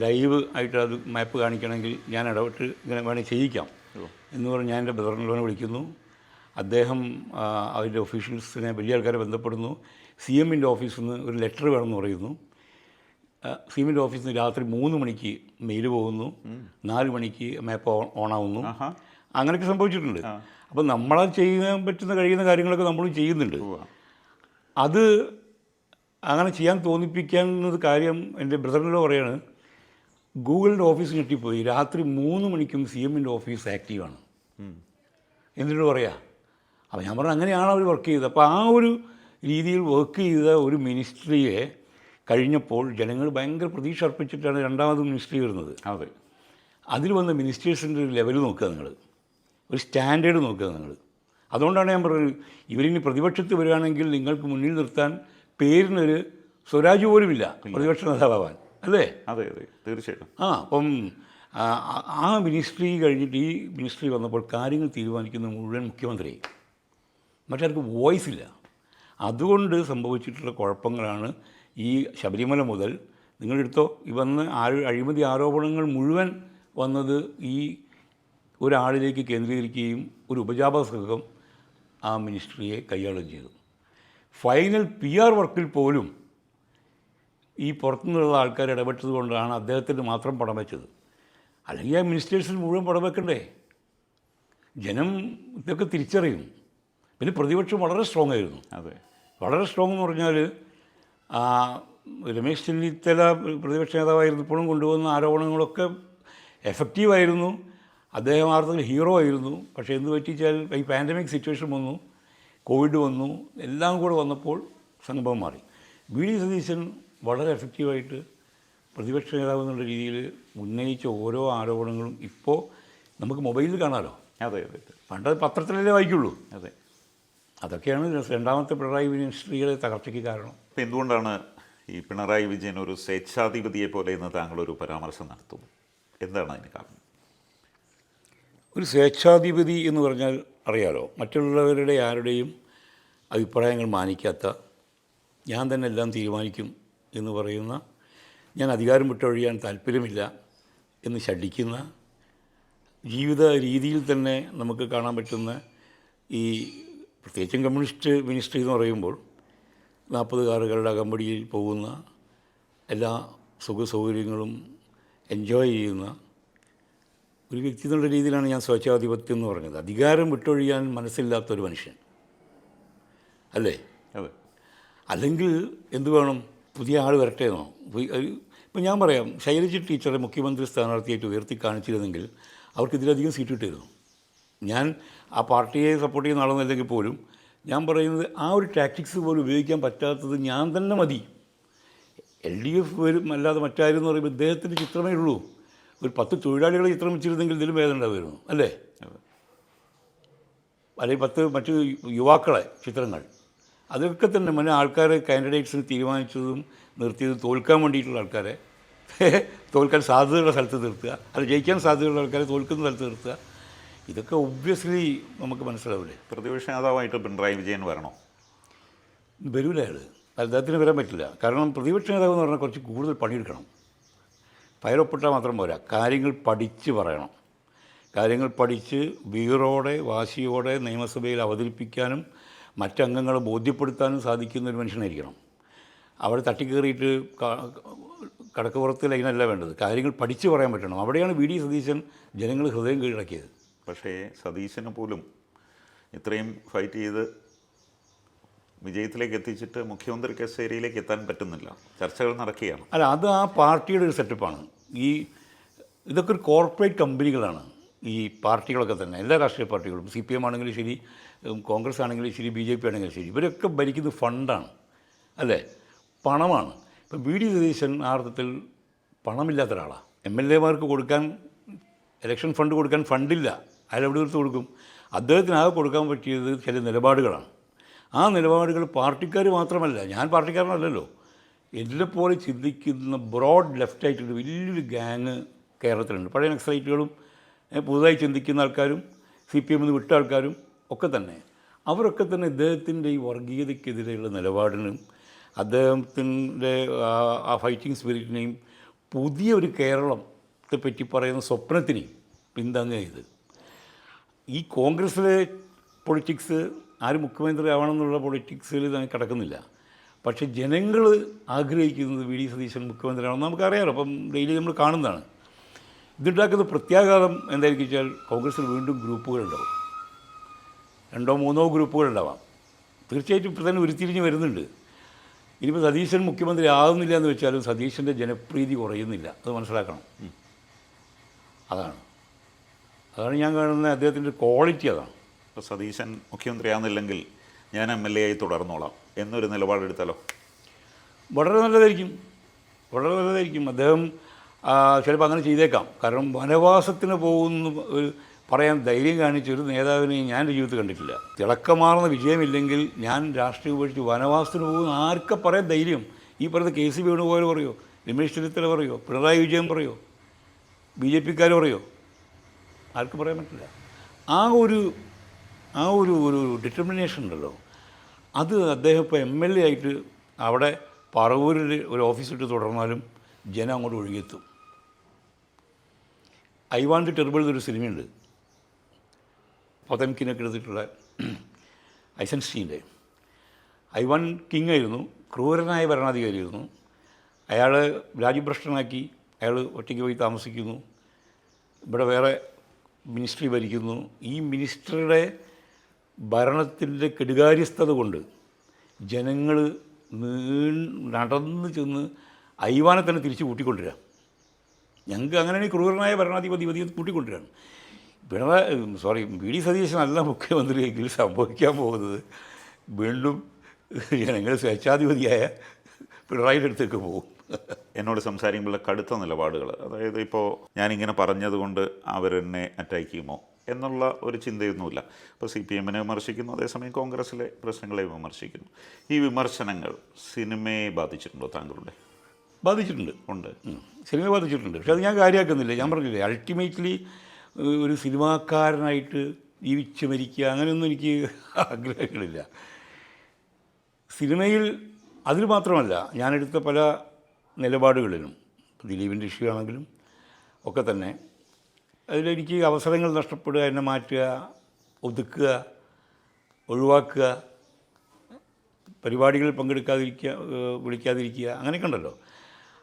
ലൈവ് ആയിട്ട് അത് മാപ്പ് കാണിക്കണമെങ്കിൽ ഞാൻ ഇടപെട്ട് ഇങ്ങനെ വേണമെങ്കിൽ ചെയ്യിക്കാം എന്ന് പറഞ്ഞ് ഞാൻ എൻ്റെ ബ്രദറിനെ വിളിക്കുന്നു. അദ്ദേഹം അതിൻ്റെ ഒഫീഷ്യൽസിനെ വലിയ ആൾക്കാരെ ബന്ധപ്പെടുന്നു. CM-ൻ്റെ ഓഫീസിൽ നിന്ന് ഒരു ലെറ്റർ വേണമെന്ന് പറയുന്നു. CM-ൻ്റെ ഓഫീസിൽ നിന്ന് രാത്രി 3 മണിക്ക് മെയിൽ പോകുന്നു, 4 മണിക്ക് മാപ്പ് ഓണാവുന്നു. അങ്ങനെയൊക്കെ സംഭവിച്ചിട്ടുണ്ട്. അപ്പോൾ നമ്മളത് ചെയ്യാൻ കഴിയുന്ന കാര്യങ്ങളൊക്കെ നമ്മളും ചെയ്യുന്നുണ്ട്. അത് അങ്ങനെ ചെയ്യാൻ തോന്നിപ്പിക്കാവുന്നത് കാര്യം എൻ്റെ ബ്രദറിനോട് പറയാണ്, ഗൂഗിളിൻ്റെ ഓഫീസ് ഞെട്ടിപ്പോയി, രാത്രി 3 മണിക്കും CM-ൻ്റെ ഓഫീസ് ആക്റ്റീവാണ് എന്നിട്ട് പറയാം. അപ്പോൾ ഞാൻ പറഞ്ഞു അങ്ങനെയാണ് അവർ വർക്ക് ചെയ്തത്. അപ്പോൾ ആ ഒരു രീതിയിൽ വർക്ക് ചെയ്ത ഒരു മിനിസ്ട്രിയെ കഴിഞ്ഞപ്പോൾ ജനങ്ങൾ ഭയങ്കര പ്രതീക്ഷ അർപ്പിച്ചിട്ടാണ് രണ്ടാമത് മിനിസ്ട്രി വരുന്നത്. അതെ, അതിൽ വന്ന മിനിസ്റ്റേഴ്സിൻ്റെ ഒരു ലെവൽ നോക്കുക നിങ്ങൾ, ഒരു സ്റ്റാൻഡേർഡ് നോക്കുക നിങ്ങൾ. അതുകൊണ്ടാണ് ഞാൻ പറഞ്ഞത്, ഇവരിനി പ്രതിപക്ഷത്ത് വരികയാണെങ്കിൽ നിങ്ങൾക്ക് മുന്നിൽ നിർത്താൻ പേരിനൊരു സ്വരാജ് പോലുമില്ല പ്രതിപക്ഷ നേതാവാൻ, അല്ലേ? അതെ അതെ തീർച്ചയായിട്ടും. അപ്പം ആ മിനിസ്ട്രി കഴിഞ്ഞിട്ട് ഈ മിനിസ്ട്രി വന്നപ്പോൾ കാര്യങ്ങൾ തീരുമാനിക്കുന്ന മുഴുവൻ മുഖ്യമന്ത്രി, മറ്റാർക്ക് വോയിസ് ഇല്ല. അതുകൊണ്ട് സംഭവിച്ചിട്ടുള്ള കുഴപ്പങ്ങളാണ് ഈ ശബരിമല മുതൽ നിങ്ങളെടുത്തോ ഈ വന്ന് അഴിമതി ആരോപണങ്ങൾ മുഴുവൻ വന്നത് ഈ ഒരാളിലേക്ക് കേന്ദ്രീകരിക്കുകയും ഒരു ഉപജാപക സംഘം ആ മിനിസ്ട്രിയെ കൈയാളുകയും ചെയ്തു. ഫൈനൽ PR വർക്കിൽ പോലും ഈ പുറത്തുനിന്നുള്ള ആൾക്കാർ ഇടപെട്ടത് കൊണ്ടാണ് അദ്ദേഹത്തിന് മാത്രം പണം വെച്ചത്. അല്ലെങ്കിൽ ആ മിനിസ്റ്റേഴ്സിൽ മുഴുവൻ പണം വെക്കണ്ടേ? ജനം ഇതൊക്കെ തിരിച്ചറിയും. പിന്നെ പ്രതിപക്ഷം വളരെ സ്ട്രോങ് ആയിരുന്നു. അതെ, വളരെ സ്ട്രോങ് എന്ന് പറഞ്ഞാൽ രമേശ് ചെന്നിത്തല പ്രതിപക്ഷ നേതാവായിരുന്നപ്പോഴും കൊണ്ടുവന്ന ആരോപണങ്ങളൊക്കെ എഫക്റ്റീവായിരുന്നു. അദ്ദേഹം ആർക്കെങ്കിലും ഹീറോ ആയിരുന്നു. പക്ഷേ എന്ത് പറ്റിച്ചാൽ ഈ പാൻഡമിക് സിറ്റുവേഷൻ വന്നു, കോവിഡ് വന്നു, എല്ലാം കൂടെ വന്നപ്പോൾ സംഭവം മാറി. വി ഡി സതീശൻ വളരെ എഫക്റ്റീവായിട്ട് പ്രതിപക്ഷ നേതാവ് എന്നുള്ള രീതിയിൽ ഉന്നയിച്ച ഓരോ ആരോപണങ്ങളും ഇപ്പോൾ നമുക്ക് മൊബൈലിൽ കാണാമല്ലോ. അതെ അതെ, പണ്ട് പത്രത്തിലല്ലേ വായിക്കുള്ളൂ. അതെ, അതൊക്കെയാണ് രണ്ടാമത്തെ പിണറായി മിനിസ്ട്രിയുടെ തകർച്ചയ്ക്ക് കാരണം. അപ്പം എന്തുകൊണ്ടാണ് ഈ പിണറായി വിജയൻ ഒരു സ്വേച്ഛാധിപതിയെ പോലെ എന്ന് താങ്കളൊരു പരാമർശം നടത്തുന്നു? എന്താണ് അതിന് കാരണം? ഒരു സ്വേച്ഛാധിപതി എന്ന് പറഞ്ഞാൽ അറിയാലോ, മറ്റുള്ളവരുടെ ആരുടെയും അഭിപ്രായങ്ങൾ മാനിക്കാത്ത, ഞാൻ തന്നെ എല്ലാം തീരുമാനിക്കും എന്ന് പറയുന്ന, ഞാൻ അധികാരം വിട്ടൊഴിയാൻ താല്പര്യമില്ല എന്ന് ശഠിക്കുന്ന, ജീവിത രീതിയിൽ തന്നെ നമുക്ക് കാണാൻ പറ്റുന്ന ഈ പ്രത്യേകിച്ചും കമ്മ്യൂണിസ്റ്റ് മിനിസ്ട്രി എന്ന് പറയുമ്പോൾ 40 കാറുകളുടെ അകമ്പടിയിൽ പോകുന്ന, എല്ലാ സുഖ സൗകര്യങ്ങളും എൻജോയ് ചെയ്യുന്ന ഒരു വ്യക്തി എന്നുള്ള രീതിയിലാണ് ഞാൻ സ്വേച്ഛാധിപത്യം എന്ന് പറഞ്ഞത്. അധികാരം വിട്ടൊഴിയാൻ മനസ്സില്ലാത്തൊരു മനുഷ്യൻ, അല്ലേ? അതെ. അല്ലെങ്കിൽ എന്തു വേണം, പുതിയ ആൾ വരട്ടെ എന്നോ? ഇപ്പം ഞാൻ പറയാം, ശൈലജ ടീച്ചറെ മുഖ്യമന്ത്രി സ്ഥാനാർത്ഥിയായിട്ട് ഉയർത്തി കാണിച്ചിരുന്നെങ്കിൽ അവർക്ക് ഇതിലധികം സീറ്റ് കിട്ടിയിരുന്നു. ഞാൻ ആ പാർട്ടിയെ സപ്പോർട്ട് ചെയ്യുന്ന ആളെന്നല്ലെങ്കിൽ പോലും ഞാൻ പറയുന്നത് ആ ഒരു ടാക്ടിക്സ് പോലും ഉപയോഗിക്കാൻ പറ്റാത്തത് ഞാൻ തന്നെ മതി. LDF വരും അല്ലാതെ മറ്റാരും എന്ന് പറയുമ്പോൾ ഇദ്ദേഹത്തിൻ്റെ ചിത്രമേ ഉള്ളൂ. ഒരു 10 തൊഴിലാളികളെ ചിത്രം വെച്ചിരുന്നെങ്കിൽ ഇതിലും ഭേദം ഉണ്ടാവുമായിരുന്നു, അല്ലേ? അല്ലെങ്കിൽ 10 മറ്റ് യുവാക്കളെ ചിത്രങ്ങൾ, അതൊക്കെ തന്നെ ആൾക്കാരെ കാൻഡിഡേറ്റ്സിന് തീരുമാനിച്ചതും നിർത്തിയതും തോൽക്കാൻ വേണ്ടിയിട്ടുള്ള ആൾക്കാരെ തോൽക്കാൻ സാധ്യതയുള്ള സ്ഥലത്ത് നിർത്തുക, അല്ല ജയിക്കാൻ സാധ്യതയുള്ള ആൾക്കാരെ തോൽക്കുന്ന സ്ഥലത്ത് നിർത്തുക. ഇതൊക്കെ ഒബ്വിയസ്ലി നമുക്ക് മനസ്സിലാവില്ലേ? പ്രതിപക്ഷ നേതാവായിട്ട് പിണറായി വിജയൻ വരണോ? വരൂല അയാൾ, അദ്ദേഹത്തിന് വരാൻ പറ്റില്ല. കാരണം പ്രതിപക്ഷ നേതാവ് എന്ന് പറഞ്ഞാൽ കുറച്ച് കൂടുതൽ പണിയെടുക്കണം. ഫയലൊപ്പിട്ടാൽ മാത്രം പോരാ, കാര്യങ്ങൾ പഠിച്ച് പറയണം. കാര്യങ്ങൾ പഠിച്ച് വീറോടെ വാശിയോടെ നിയമസഭയിൽ അവതരിപ്പിക്കാനും മറ്റംഗങ്ങളെ ബോധ്യപ്പെടുത്താനും സാധിക്കുന്ന ഒരു മനുഷ്യനായിരിക്കണം. അവിടെ തട്ടിക്കയറിയിട്ട് കടക്കുപുറത്ത് ലൈനല്ല വേണ്ടത്, കാര്യങ്ങൾ പഠിച്ച് പറയാൻ പറ്റണം. അവിടെയാണ് വി ഡി സതീശൻ ജനങ്ങൾ ഹൃദയം കീഴടക്കിയത്. പക്ഷേ സതീശന് പോലും ഇത്രയും ഫൈറ്റ് ചെയ്ത് വിജയത്തിലേക്ക് എത്തിച്ചിട്ട് മുഖ്യമന്ത്രി കസേരയിലേക്ക് എത്താൻ പറ്റുന്നില്ല. ചർച്ചകൾ നടക്കുകയാണ്. അല്ല, അത് ആ പാർട്ടിയുടെ ഒരു സെറ്റപ്പാണ്. ഇതൊക്കെ ഒരു കോർപ്പറേറ്റ് കമ്പനികളാണ് ഈ പാർട്ടികളൊക്കെ തന്നെ. എല്ലാ രാഷ്ട്രീയ പാർട്ടികളും, CPM ആണെങ്കിലും ശരി, കോൺഗ്രസ് ആണെങ്കിലും ശരി, BJP ആണെങ്കിലും ശരി, ഇവരൊക്കെ ഭരിക്കുന്നത് ഫണ്ടാണ്, പണമാണ്. ഇപ്പം വി ഡി സതീശൻ ആ അർത്ഥത്തിൽ പണമില്ലാത്ത ഒരാളാണ്. MLA-മാർക്ക് കൊടുക്കാൻ, ഇലക്ഷൻ ഫണ്ട് കൊടുക്കാൻ ഫണ്ടില്ല. അയാളെവിടെ എടുത്ത് കൊടുക്കും? അദ്ദേഹത്തിന് ആകെ കൊടുക്കാൻ പറ്റിയത് ചില നിലപാടുകളാണ്. ആ നിലപാടുകൾ പാർട്ടിക്കാർ മാത്രമല്ല, ഞാൻ പാർട്ടിക്കാരനല്ലല്ലോ, എന്നെപ്പോലെ ചിന്തിക്കുന്ന ബ്രോഡ് ലെഫ്റ്റായിട്ടൊരു വലിയൊരു ഗ്യാങ് കേരളത്തിലുണ്ട്. പഴയ നക്സലൈറ്റുകളും പുതുതായി ചിന്തിക്കുന്ന ആൾക്കാരും CPM വിട്ട ആൾക്കാരും ഒക്കെ തന്നെ. അവരൊക്കെ തന്നെ ഇദ്ദേഹത്തിൻ്റെ ഈ വർഗീയതയ്ക്കെതിരെയുള്ള നിലപാടിനും അദ്ദേഹത്തിൻ്റെ ആ ഫൈറ്റിംഗ് സ്പിരിറ്റിനെയും പുതിയ ഒരു കേരളത്തെ പറ്റി പറയുന്ന സ്വപ്നത്തിനെയും പിന്താങ്ങുക ചെയ്ത്. ഈ കോൺഗ്രസ്സിലെ പൊളിറ്റിക്സ് ആര് മുഖ്യമന്ത്രി ആവണമെന്നുള്ള പൊളിറ്റിക്സിൽ കിടക്കുന്നില്ല. പക്ഷേ ജനങ്ങൾ ആഗ്രഹിക്കുന്നത് വി ഡി സതീശൻ മുഖ്യമന്ത്രിയാണെന്ന് നമുക്കറിയാമല്ലോ. അപ്പം ഡെയിലി നമ്മൾ കാണുന്നതാണ്. ഇതുണ്ടാക്കുന്ന പ്രത്യാഘാതം എന്തായിരിക്കും വെച്ചാൽ കോൺഗ്രസ്സിൽ വീണ്ടും ഗ്രൂപ്പുകളുണ്ടാവും. 2 or 3 ഗ്രൂപ്പുകളുണ്ടാവാം. തീർച്ചയായിട്ടും ഇപ്പോൾ തന്നെ ഉരുത്തിരിഞ്ഞ് വരുന്നുണ്ട്. ഇനിയിപ്പോൾ സതീശൻ മുഖ്യമന്ത്രി ആകുന്നില്ല എന്ന് വെച്ചാലും സതീശൻ്റെ ജനപ്രീതി കുറയുന്നില്ല, അത് മനസ്സിലാക്കണം. അതാണ് ഞാൻ കാണുന്ന അദ്ദേഹത്തിൻ്റെ ക്വാളിറ്റി. അതാണ്. ഇപ്പോൾ സതീശൻ മുഖ്യമന്ത്രിയാകുന്നില്ലെങ്കിൽ ഞാൻ MLA ആയി തുടർന്നോളാം എന്നൊരു നിലപാടെടുത്താലോ? വളരെ നല്ലതായിരിക്കും, വളരെ നല്ലതായിരിക്കും. അദ്ദേഹം ചിലപ്പോൾ അങ്ങനെ ചെയ്തേക്കാം. കാരണം വനവാസത്തിന് പോകുന്ന പറയാൻ ധൈര്യം കാണിച്ചൊരു നേതാവിനെ ഞാൻ എൻ്റെ ജീവിതത്തിൽ കണ്ടിട്ടില്ല. തിളക്കമാർന്ന വിജയമില്ലെങ്കിൽ ഞാൻ രാഷ്ട്രീയം ഉപേക്ഷിച്ച് വനവാസത്തിന് പോകുന്ന ആർക്കെ പറയാൻ ധൈര്യം? ഈ പറയുന്ന KC വേണുഗോപാൽ പറയോ, രമേശ് ചെന്നിത്തല പറയോ, പിണറായി വിജയൻ പറയോ, BJP-ക്കാർ പറയോ? ആർക്കും പറയാൻ പറ്റില്ല. ആ ഒരു ഡിറ്റർമിനേഷൻ ഉണ്ടല്ലോ, അത് അദ്ദേഹം ഇപ്പോൾ MLA ആയിട്ട് അവിടെ പറവൂരിൽ ഒരു ഓഫീസിട്ട് തുടർന്നാലും ജനം അങ്ങോട്ട് ഒഴുകിയെത്തും. ഐ വാണ്ട് ടെറിബിൾ എന്നൊരു സിനിമയുണ്ട്, പൊതംകിനൊക്കെ എടുത്തിട്ടുള്ള ഐസൻസ്റ്റീൻ്റെ. ഐവാൻ കിങ് ആയിരുന്നു, ക്രൂരനായ ഭരണാധികാരിയായിരുന്നു. അയാൾ രാജ്യഭ്രഷ്ടനാക്കി, അയാൾ ഒറ്റയ്ക്ക് പോയി താമസിക്കുന്നു, ഇവിടെ വേറെ മിനിസ്ട്രി ഭരിക്കുന്നു. ഈ മിനിസ്റ്ററുടെ ഭരണത്തിൻ്റെ കെടുകാര്യസ്ഥത കൊണ്ട് ജനങ്ങൾ നടന്ന് ചെന്ന് ഐവാനെ തന്നെ തിരിച്ച് കൂട്ടിക്കൊണ്ടുവരിക. ഞങ്ങൾക്ക് അങ്ങനെ ക്രൂരനായ ഭരണാധിപതി കൂട്ടിക്കൊണ്ടുവരികയാണ്. VD സതീശനല്ല മുഖ്യമന്ത്രിയെങ്കിൽ സംഭവിക്കാൻ പോകുന്നത് വീണ്ടും ജനങ്ങൾ സ്വേച്ഛാധിപതിയായ പിണറായിയുടെ അടുത്തേക്ക് പോകും. എന്നോട് സംസാരിക്കുമ്പോൾ കടുത്ത നിലപാടുകൾ, അതായത് ഇപ്പോൾ ഞാനിങ്ങനെ പറഞ്ഞതുകൊണ്ട് അവരെന്നെ അറ്റാക്ക് ചെയ്യുമോ എന്നുള്ള ഒരു ചിന്തയൊന്നുമില്ല. ഇപ്പോൾ CPM-നെ വിമർശിക്കുന്നു, അതേസമയം കോൺഗ്രസ്സിലെ പ്രശ്നങ്ങളെ വിമർശിക്കുന്നു. ഈ വിമർശനങ്ങൾ സിനിമയെ ബാധിച്ചിട്ടുണ്ടോ താങ്കളുടെ? ഉണ്ട്. സിനിമയെ ബാധിച്ചിട്ടുണ്ട്. പക്ഷെ അത് ഞാൻ കാര്യമാക്കുന്നില്ല. ഞാൻ പറഞ്ഞില്ലേ, അൾട്ടിമേറ്റ്ലി ഒരു സിനിമാക്കാരനായിട്ട് ജീവിച്ച് മരിക്കുക അങ്ങനെയൊന്നും എനിക്ക് ആഗ്രഹങ്ങളില്ല. സിനിമയിൽ അതിൽ മാത്രമല്ല, ഞാനെടുത്ത പല നിലപാടുകളിലും, ദിലീപിൻ്റെ ഇഷ്യൂ ആണെങ്കിലും ഒക്കെ തന്നെ, അതിലെനിക്ക് അവസരങ്ങൾ നഷ്ടപ്പെടുക, എന്നെ മാറ്റുക, ഒതുക്കുക, ഒഴിവാക്കുക, പരിപാടികളിൽ വിളിക്കാതിരിക്കുക, അങ്ങനെയൊക്കെ ഉണ്ടല്ലോ.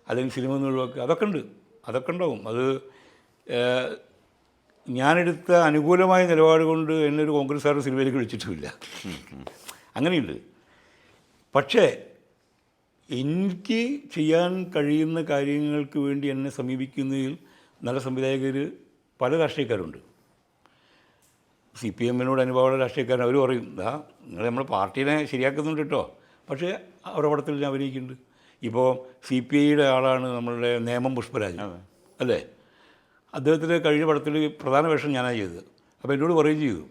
അല്ലെങ്കിൽ സിനിമ നിന്ന് ഒഴിവാക്കുക, അതൊക്കെ ഉണ്ടാവും. അത് ഞാനെടുത്ത അനുകൂലമായ നിലപാട് കൊണ്ട് എന്നെ ഒരു കോൺഗ്രസ്സുകാരുടെ സിനിമയിലേക്ക് വിളിച്ചിട്ടുമില്ല. അങ്ങനെയുണ്ട്. പക്ഷേ എനിക്ക് ചെയ്യാൻ കഴിയുന്ന കാര്യങ്ങൾക്ക് വേണ്ടി എന്നെ സമീപിക്കുന്നതിൽ നല്ല സംവിധായകർ പല രാഷ്ട്രീയക്കാരുണ്ട്. CPM-നോട് അനുഭവമുള്ള രാഷ്ട്രീയക്കാരൻ അവർ പറയും, നിങ്ങൾ നമ്മുടെ പാർട്ടീനെ ശരിയാക്കുന്നുണ്ട് കേട്ടോ, പക്ഷേ അവരുടെ പടത്തിൽ ഞാൻ അഭിനയിക്കുന്നുണ്ട്. ഇപ്പോൾ CPI-യുടെ ആളാണ് നമ്മളുടെ നേമം പുഷ്പരാജ്, അല്ലേ? അദ്ദേഹത്തിൻ്റെ കഴിഞ്ഞ പടത്തിൽ പ്രധാന വേഷം ഞാനാണ് ചെയ്തത്. അപ്പോൾ എന്നോട് പറയുകയും ചെയ്തു,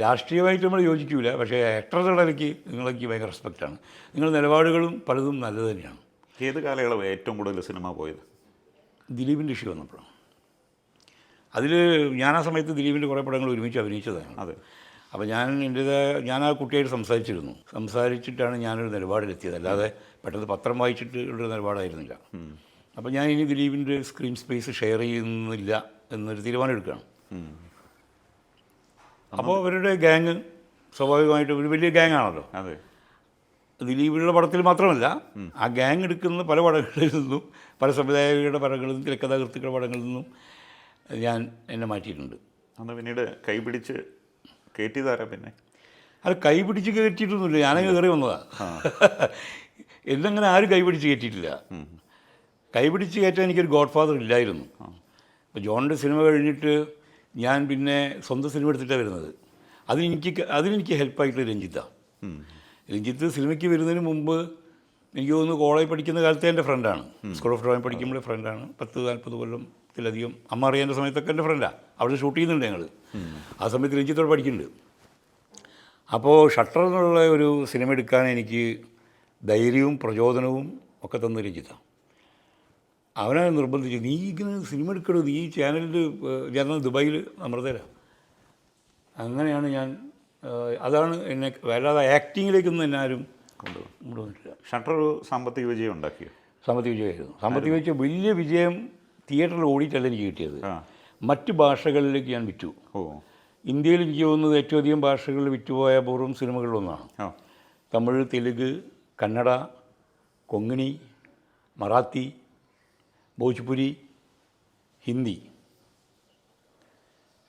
രാഷ്ട്രീയമായിട്ട് നമ്മൾ യോജിക്കില്ല, പക്ഷേ ആക്ടറുടെ ഇടയ്ക്ക് നിങ്ങളെനിക്ക് ഭയങ്കര റെസ്പെക്റ്റാണ്, നിങ്ങളുടെ നിലപാടുകളും പലതും നല്ലത് തന്നെയാണ്. ഏത് കാലയളവ് ഏറ്റവും കൂടുതൽ സിനിമ പോയത്? ദിലീപിൻ്റെ ഇഷ്യൂ വന്നപ്പോഴാണ്. അതിൽ ഞാൻ ആ സമയത്ത് ദിലീപിൻ്റെ കുറേ പടങ്ങൾ ഒരുമിച്ച് അഭിനയിച്ചതാണ്. അതെ. അപ്പോൾ ഞാൻ ആ കുട്ടിയായിട്ട് സംസാരിച്ചിട്ടാണ് ഞാനൊരു നിലപാടിലെത്തിയത്. അല്ലാതെ പെട്ടെന്ന് പത്രം വായിച്ചിട്ട് ഉള്ളൊരു നിലപാടായിരുന്നില്ല. അപ്പോൾ ഞാൻ ഇനി ദിലീപിൻ്റെ സ്ക്രീൻ സ്പേസ് ഷെയർ ചെയ്യുന്നില്ല എന്നൊരു തീരുമാനം എടുക്കുകയാണ്. അപ്പോൾ അവരുടെ ഗ്യാങ് സ്വാഭാവികമായിട്ടും ഒരു വലിയ ഗ്യാങ്ങാണല്ലോ. അതെ. ദിലീപിനുള്ള പടത്തിൽ മാത്രമല്ല, ആ ഗ്യാങ് എടുക്കുന്ന പല പടങ്ങളിൽ നിന്നും, പല സംവിധായകരുടെ പടങ്ങളിൽ നിന്നും, തിരക്കഥാകൃത്തുക്കളുടെ പടങ്ങളിൽ നിന്നും എന്നെ മാറ്റിയിട്ടുണ്ട്. അന്ന് പിന്നീട് കൈപിടിച്ച് കയറ്റിയതാരാ? പിന്നെ അത് കൈപിടിച്ച് കയറ്റിയിട്ടൊന്നുമില്ല, ഞാനങ്ങ് കയറി വന്നതാണ്. എന്നങ്ങനെ ആരും കൈപിടിച്ച് കയറ്റിയിട്ടില്ല. കൈപിടിച്ച് കയറ്റാൻ എനിക്കൊരു ഗോഡ് ഫാദർ ഇല്ലായിരുന്നു. ഇപ്പോൾ ജോണിൻ്റെ സിനിമ കഴിഞ്ഞിട്ട് ഞാൻ പിന്നെ സ്വന്തം സിനിമ എടുത്തിട്ടാണ് വരുന്നത്. അതിനെനിക്ക് ഹെൽപ്പായിട്ട് രഞ്ജിത്ത് സിനിമയ്ക്ക് വരുന്നതിന് മുമ്പ് എനിക്ക് തോന്നുന്നു കോളേജ് പഠിക്കുന്ന കാലത്തെ എൻ്റെ ഫ്രണ്ടാണ്. സ്കൂൾ ഓഫ് ഡ്രോയിങ് പഠിക്കുമ്പോൾ ഫ്രണ്ടാണ്. 10-40 കൊല്ലത്തിലധികം. അമ്മ അറിയേണ്ട സമയത്തൊക്കെ എൻ്റെ ഫ്രണ്ടാണ്. അവിടെ ഷൂട്ട് ചെയ്യുന്നുണ്ട് ഞങ്ങൾ. ആ സമയത്ത് രഞ്ജിത്തോടെ പഠിക്കുന്നുണ്ട്. അപ്പോൾ ഷട്ടർ എന്നുള്ള ഒരു സിനിമ എടുക്കാൻ എനിക്ക് ധൈര്യവും പ്രചോദനവും ഒക്കെ തന്ന രഞ്ജിത്താണ്. അവനെ നിർബന്ധിച്ചു, നീ ഇങ്ങനെ സിനിമ എടുക്കരുത്, നീ ചാനലിൽ ഞാൻ ദുബായിൽ അമൃതയിലാണ്. അങ്ങനെയാണ് അതാണ് എന്നെ, വല്ലാതെ ആക്ടിങ്ങിലേക്കൊന്നും എന്നെ ആരും കൊണ്ടുവന്നിട്ടില്ല. ഷട്ടർ ഒരു സാമ്പത്തിക വിജയം ഉണ്ടാക്കിയോ? സാമ്പത്തിക വിജയമായിരുന്നു. സാമ്പത്തിക വിജയം, വലിയ വിജയം തിയേറ്ററിൽ ഓടിയിട്ടല്ല എനിക്ക് കിട്ടിയത്. മറ്റ് ഭാഷകളിലേക്ക് ഞാൻ വിറ്റു. ഇന്ത്യയിൽ എനിക്ക് തോന്നുന്നത് ഏറ്റവും അധികം ഭാഷകളിൽ വിറ്റുപോയ അപൂർവം സിനിമകളിലൊന്നാണ്. തമിഴ്, തെലുങ്ക്, കന്നഡ, കൊങ്ങിണി, മറാത്തി, ഭോജ്പുരി, ഹിന്ദി,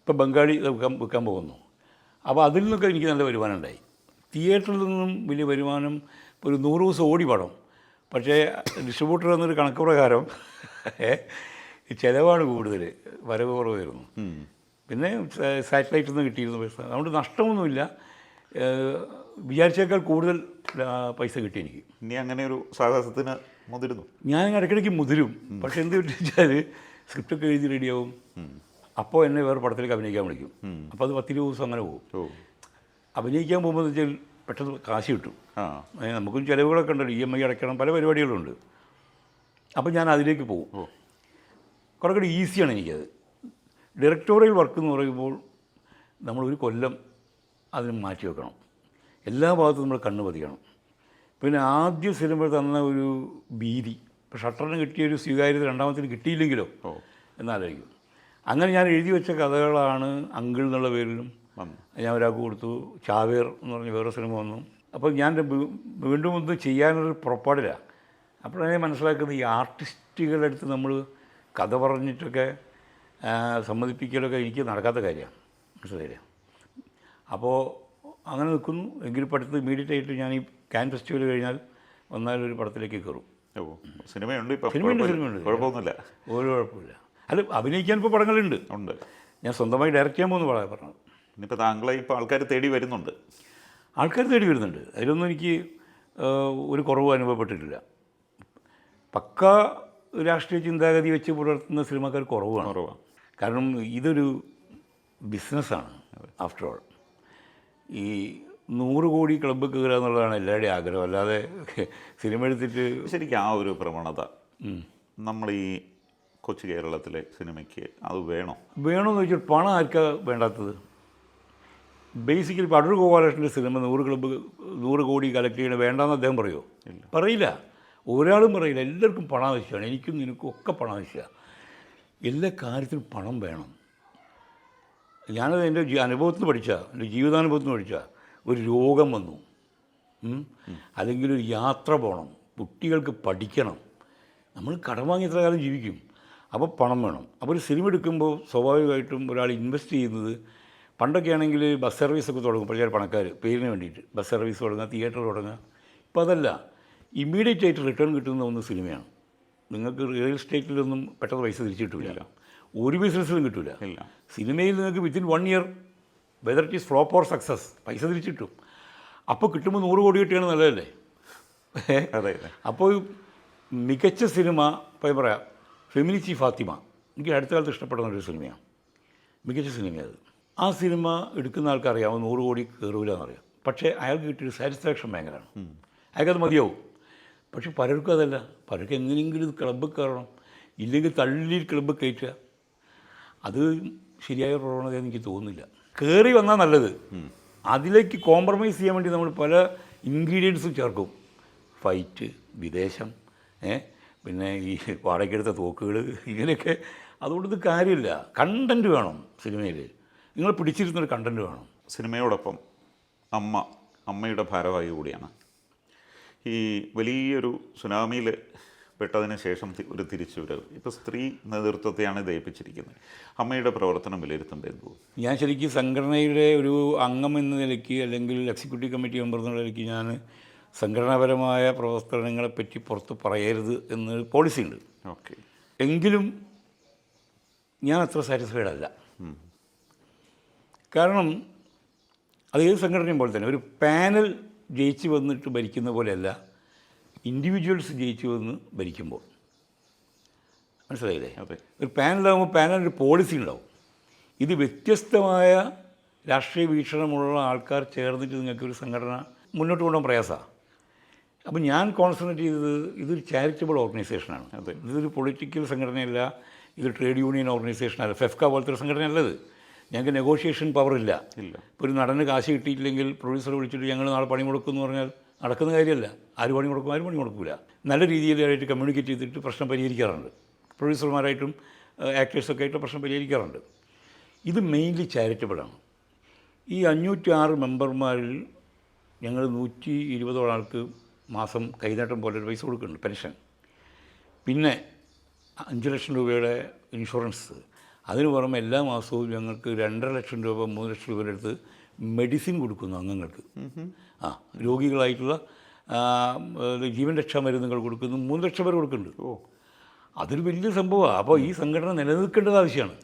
ഇപ്പം ബംഗാളി വിൽക്കാൻ പോകുന്നു. അപ്പോൾ അതിൽ നിന്നൊക്കെ എനിക്ക് നല്ല വരുമാനം ഉണ്ടായി. തിയേറ്ററിൽ നിന്നും വലിയ വരുമാനം, ഒരു 100 ദിവസം ഓടി പടം. പക്ഷേ ഡിസ്ട്രിബ്യൂട്ടർ എന്നൊരു കണക്ക് പ്രകാരം ചിലവാണ് കൂടുതൽ, വരവ് കുറവായിരുന്നു. പിന്നെ സാറ്റലൈറ്റിൽ നിന്ന് കിട്ടിയിരുന്നു പൈസ. അതുകൊണ്ട് നഷ്ടമൊന്നുമില്ല, വിചാരിച്ചേക്കാൾ കൂടുതൽ പൈസ കിട്ടി എനിക്ക്. ഇനി അങ്ങനെ ഒരു സാഹസത്തിന് മുതിരുന്നു? ഞാൻ ഇടയ്ക്കിടയ്ക്ക് മുതിരും. പക്ഷേ എന്ത് വെച്ചാൽ സ്ക്രിപ്റ്റൊക്കെ എഴുതി റെഡിയാവും, അപ്പോൾ എന്നെ വേറെ പടത്തിലേക്ക് അഭിനയിക്കാൻ വിളിക്കും. അപ്പോൾ അത് 10-20 ദിവസം അങ്ങനെ പോകും. അഭിനയിക്കാൻ പോകുമ്പോൾ എന്ന് വെച്ചാൽ പെട്ടെന്ന് കാശ് കിട്ടും. നമുക്കും ചിലവുകളൊക്കെ ഉണ്ടല്ലോ, EMI അടയ്ക്കണം, പല പരിപാടികളുണ്ട്. അപ്പോൾ ഞാൻ അതിലേക്ക് പോകും. കുറേ കൂടി ഈസിയാണ് എനിക്കത്. ഡയറക്ടോറിയൽ വർക്ക് എന്ന് പറയുമ്പോൾ നമ്മളൊരു കൊല്ലം അതിന് മാറ്റി വെക്കണം, എല്ലാ ഭാഗത്തും നമ്മൾ കണ്ണ് പതിക്കണം. പിന്നെ ആദ്യ സിനിമ തന്ന ഒരു ഭീതി, ഇപ്പോൾ ഷട്ടറിന് കിട്ടിയൊരു സ്വീകാര്യത രണ്ടാമത്തിന് കിട്ടിയില്ലെങ്കിലോ എന്നാലോചിക്കും. അങ്ങനെ ഞാൻ എഴുതി വെച്ച കഥകളാണ് അങ്കിൾ എന്നുള്ള പേരിലും ഞാൻ ഒരാൾക്ക് കൊടുത്തു. ചാവേർ എന്ന് പറഞ്ഞ വേറെ സിനിമ വന്നു. അപ്പോൾ ഞാൻ വീണ്ടും ഒന്ന് ചെയ്യാനൊരു പുറപ്പാടില്ല. അപ്പോഴാണ് ഞാൻ മനസ്സിലാക്കുന്നത് ഈ ആർട്ടിസ്റ്റുകളുടെ അടുത്ത് നമ്മൾ കഥ പറഞ്ഞിട്ടൊക്കെ സമ്മതിപ്പിക്കലൊക്കെ എനിക്ക് നടക്കാത്ത കാര്യമാണ്. മനസ്സിലായില്ലേ? അപ്പോൾ അങ്ങനെ നിൽക്കുന്നു. എങ്കിലും പഠിത്തം ഇമ്മീഡിയറ്റ് ആയിട്ട് ഞാൻ ഈ കാൻ ഫെസ്റ്റിവൽ കഴിഞ്ഞാൽ വന്നാലൊരു പടത്തിലേക്ക് കയറും. സിനിമയുണ്ട്, സിനിമയുണ്ട്, കുഴപ്പമൊന്നുമില്ല, ഒരു കുഴപ്പമില്ല. അല്ല, അഭിനയിക്കാൻ ഇപ്പോൾ പടങ്ങളുണ്ട്. ഞാൻ സ്വന്തമായി ഡയറക്റ്റ് ചെയ്യാൻ പോകുന്ന പടമാണ് പറഞ്ഞത്. ഇനിയിപ്പോൾ താങ്കളെ ഇപ്പോൾ ആൾക്കാർ തേടി വരുന്നുണ്ട്. അതിലൊന്നും എനിക്ക് ഒരു കുറവ് അനുഭവപ്പെട്ടിട്ടില്ല. പക്ക രാഷ്ട്രീയ ചിന്താഗതി വെച്ച് പുലർത്തുന്ന സിനിമക്കാർ കുറവാണ്. കാരണം ഇതൊരു ബിസിനസ്സാണ് ആഫ്റ്റർ ഓൾ. ഈ 100 കോടി ക്ലബ്ബ് കയറുക എന്നുള്ളതാണ് എല്ലാവരുടെയും ആഗ്രഹം. അല്ലാതെ സിനിമ എടുത്തിട്ട് ശരിക്കും ആ ഒരു പ്രവണത നമ്മൾ ഈ കൊച്ചു കേരളത്തിലെ സിനിമയ്ക്ക് അത് വേണമെന്ന് ചോദിച്ചാൽ പണം ആർക്കാ വേണ്ടാത്തത്? ബേസിക്കലി ഇപ്പോൾ അടൂർ ഗോപാലകൃഷ്ണൻ്റെ സിനിമ 100 കോടി കളക്ട് ചെയ്യണ വേണ്ടാന്ന് അദ്ദേഹം പറയുമോ? പറയില്ല, ഒരാളും പറയില്ല. എല്ലാവർക്കും പണം ആവശ്യമാണ്. എനിക്കും നിനക്കും ഒക്കെ പണം ആവശ്യമാണ്. എല്ലാ കാര്യത്തിനും പണം വേണം. ഞാനത് എൻ്റെ അനുഭവത്തിൽ നിന്ന് പഠിച്ച, എൻ്റെ ജീവിതാനുഭവത്തിൽ നിന്ന് പഠിച്ച, ഒരു രോഗം വന്നു, അല്ലെങ്കിൽ ഒരു യാത്ര പോകണം, കുട്ടികൾക്ക് പഠിക്കണം, നമ്മൾ കടം വാങ്ങി എത്ര കാലം ജീവിക്കും? അപ്പോൾ പണം വേണം. അപ്പോൾ ഒരു സിനിമ എടുക്കുമ്പോൾ സ്വാഭാവികമായിട്ടും ഒരാൾ ഇൻവെസ്റ്റ് ചെയ്യുന്നത്, പണ്ടൊക്കെ ആണെങ്കിൽ ബസ് സർവീസൊക്കെ തുടങ്ങും പ്രചാര പണക്കാർ പേരിന് വേണ്ടിയിട്ട്, ബസ് സർവീസ് തുടങ്ങുക, തിയേറ്റർ തുടങ്ങുക. ഇപ്പോൾ അതല്ല, ഇമ്മീഡിയറ്റ് ആയിട്ട് റിട്ടേൺ കിട്ടുന്ന ഒന്ന് സിനിമയാണ്. നിങ്ങൾക്ക് റിയൽ എസ്റ്റേറ്റിലൊന്നും പെട്ടെന്ന് പൈസ തിരിച്ചു കിട്ടില്ല, ഒരു ബിസിനസ്സിലും കിട്ടില്ല. സിനിമയിൽ നിങ്ങൾക്ക് within 1 year whether it is flop or success പൈസ തിരിച്ചു കിട്ടും. അപ്പോൾ കിട്ടുമ്പോൾ 100 കോടി കിട്ടുകയാണ് നല്ലതല്ലേ? അപ്പോൾ മികച്ച സിനിമ ഇപ്പോൾ പറയാം, ഫെമിനിച്ചി ഫാത്തിമ എനിക്ക് അടുത്ത കാലത്ത് ഇഷ്ടപ്പെടുന്ന ഒരു സിനിമയാണ്, മികച്ച സിനിമയത്. ആ സിനിമ എടുക്കുന്ന ആൾക്കറിയാം 100 കോടി കയറൂല എന്നറിയാം. പക്ഷേ അയാൾക്ക് കിട്ടിയൊരു സാറ്റിസ്ഫാക്ഷൻ ഭയങ്കരമാണ്, അയാൾക്കത് മതിയാവും. പക്ഷെ പലർക്കും അതല്ല, പലർക്കും എങ്ങനെയെങ്കിലും ക്ലബ്ബ് കയറണം, ഇല്ലെങ്കിൽ തള്ളി ക്ലബ്ബ് കയറ്റുക. അത് ശരിയായ പ്രവണതയെന്ന് എനിക്ക് തോന്നുന്നില്ല. കയറി വന്നാൽ നല്ലത്. അതിലേക്ക് കോംപ്രമൈസ് ചെയ്യാൻ വേണ്ടി നമ്മൾ പല ഇൻഗ്രീഡിയൻസും ചേർക്കും. ഫൈറ്റ്, വിദേശം, പിന്നെ ഈ വാടകയ്ക്കെടുത്ത തോക്കുകൾ, ഇങ്ങനെയൊക്കെ. അതുകൊണ്ടത് കാര്യമില്ല. കണ്ടൻറ്റ് വേണം സിനിമയിൽ. നിങ്ങൾ പിടിച്ചിരുന്നൊരു കണ്ടൻറ്റ് വേണം. സിനിമയോടൊപ്പം അമ്മയുടെ ഭാരവാഹി കൂടിയാണ്. ഈ വലിയൊരു സുനാമിയിൽ പെട്ടതിന് ശേഷം ഒരു തിരിച്ചുവരവ്, ഇപ്പോൾ സ്ത്രീ നേതൃത്വത്തെയാണ് ഇത് ഏൽപ്പിച്ചിരിക്കുന്നത്. അമ്മയുടെ പ്രവർത്തനം വിലയിരുത്തേണ്ടത് എന്ത്? ഞാൻ ശരിക്കും സംഘടനയുടെ ഒരു അംഗം എന്ന നിലയ്ക്ക്, അല്ലെങ്കിൽ എക്സിക്യൂട്ടീവ് കമ്മിറ്റി മെമ്പർ എന്ന നിലയ്ക്ക് ഞാൻ സംഘടനാപരമായ പ്രവർത്തനങ്ങളെപ്പറ്റി പുറത്ത് പറയരുത് എന്നൊരു പോളിസി ഉണ്ട്. എങ്കിലും ഞാൻ അത്ര സാറ്റിസ്ഫൈഡ് അല്ല. കാരണം അത് ഏത് സംഘടനയും പോലെ തന്നെ ഒരു പാനൽ ജയിച്ച് വന്നിട്ട് ഭരിക്കുന്ന പോലെയല്ല ഇൻഡിവിജ്വൽസ് ജയിച്ചു വന്ന് ഭരിക്കുമ്പോൾ. മനസ്സിലായില്ലേ? ഒരു പാനലാകുമ്പോൾ പാനലിൻ്റെ പോളിസി ഉണ്ടാവും. ഇത് വ്യത്യസ്തമായ രാഷ്ട്രീയ വീക്ഷണമുള്ള ആൾക്കാർ ചേർന്നിട്ട് നിങ്ങൾക്കൊരു സംഘടന മുന്നോട്ട് കൊണ്ടുപോകാൻ പ്രയാസമാണ്. അപ്പോൾ ഞാൻ കോൺസെൻട്രേറ്റ് ചെയ്തത് ഇതൊരു ചാരിറ്റബിൾ ഓർഗനൈസേഷനാണ്. ഇതൊരു പൊളിറ്റിക്കൽ സംഘടനയല്ല, ഇത് ട്രേഡ് യൂണിയൻ ഓർഗനൈസേഷനല്ല, ഫെഫ്ക പോലത്തെ ഒരു സംഘടനയല്ലത്. ഞങ്ങൾക്ക് നെഗോഷിയേഷൻ പവർ ഇല്ല. ഇപ്പോൾ ഒരു നടന് കാശ് കിട്ടിയിട്ടില്ലെങ്കിൽ പ്രൊഡ്യൂസർ വിളിച്ചിട്ട് ഞങ്ങൾ നാളെ പണി മുടക്കും എന്ന് പറഞ്ഞാൽ നടക്കുന്ന കാര്യമല്ല. ആര് പണി മുടക്കും? ആരും പണി മുടക്കില്ല. നല്ല രീതിയിലായിട്ട് കമ്മ്യൂണിക്കേറ്റ് ചെയ്തിട്ട് പ്രശ്നം പരിഹരിക്കാറുണ്ട്. പ്രൊഡ്യൂസർമാരായിട്ടും ആക്ടേഴ്സൊക്കെ ആയിട്ട് പ്രശ്നം പരിഹരിക്കാറുണ്ട്. ഇത് മെയിൻലി ചാരിറ്റബിളാണ്. ഈ 506 മെമ്പർമാരിൽ ഞങ്ങൾ 120 ആൾക്ക് മാസം കൈനീട്ടം പോലെ പൈസ കൊടുക്കുന്നുണ്ട്, പെൻഷൻ. പിന്നെ 5 ലക്ഷം രൂപയുടെ ഇൻഷുറൻസ്. അതിന് പുറമെ എല്ലാ മാസവും ഞങ്ങൾക്ക് 2.5 ലക്ഷം രൂപ 3 ലക്ഷം രൂപയുടെ അടുത്ത് മെഡിസിൻ കൊടുക്കുന്നു അംഗങ്ങൾക്ക്. രോഗികളായിട്ടുള്ള ജീവൻ രക്ഷാ മരുന്നുകൾ കൊടുക്കുന്നു. 3 ലക്ഷം പേർ കൊടുക്കുന്നുണ്ട്. അതൊരു വലിയ സംഭവമാണ്. അപ്പോൾ ഈ സംഘടന നിലനിൽക്കേണ്ടത് ആവശ്യമാണ്.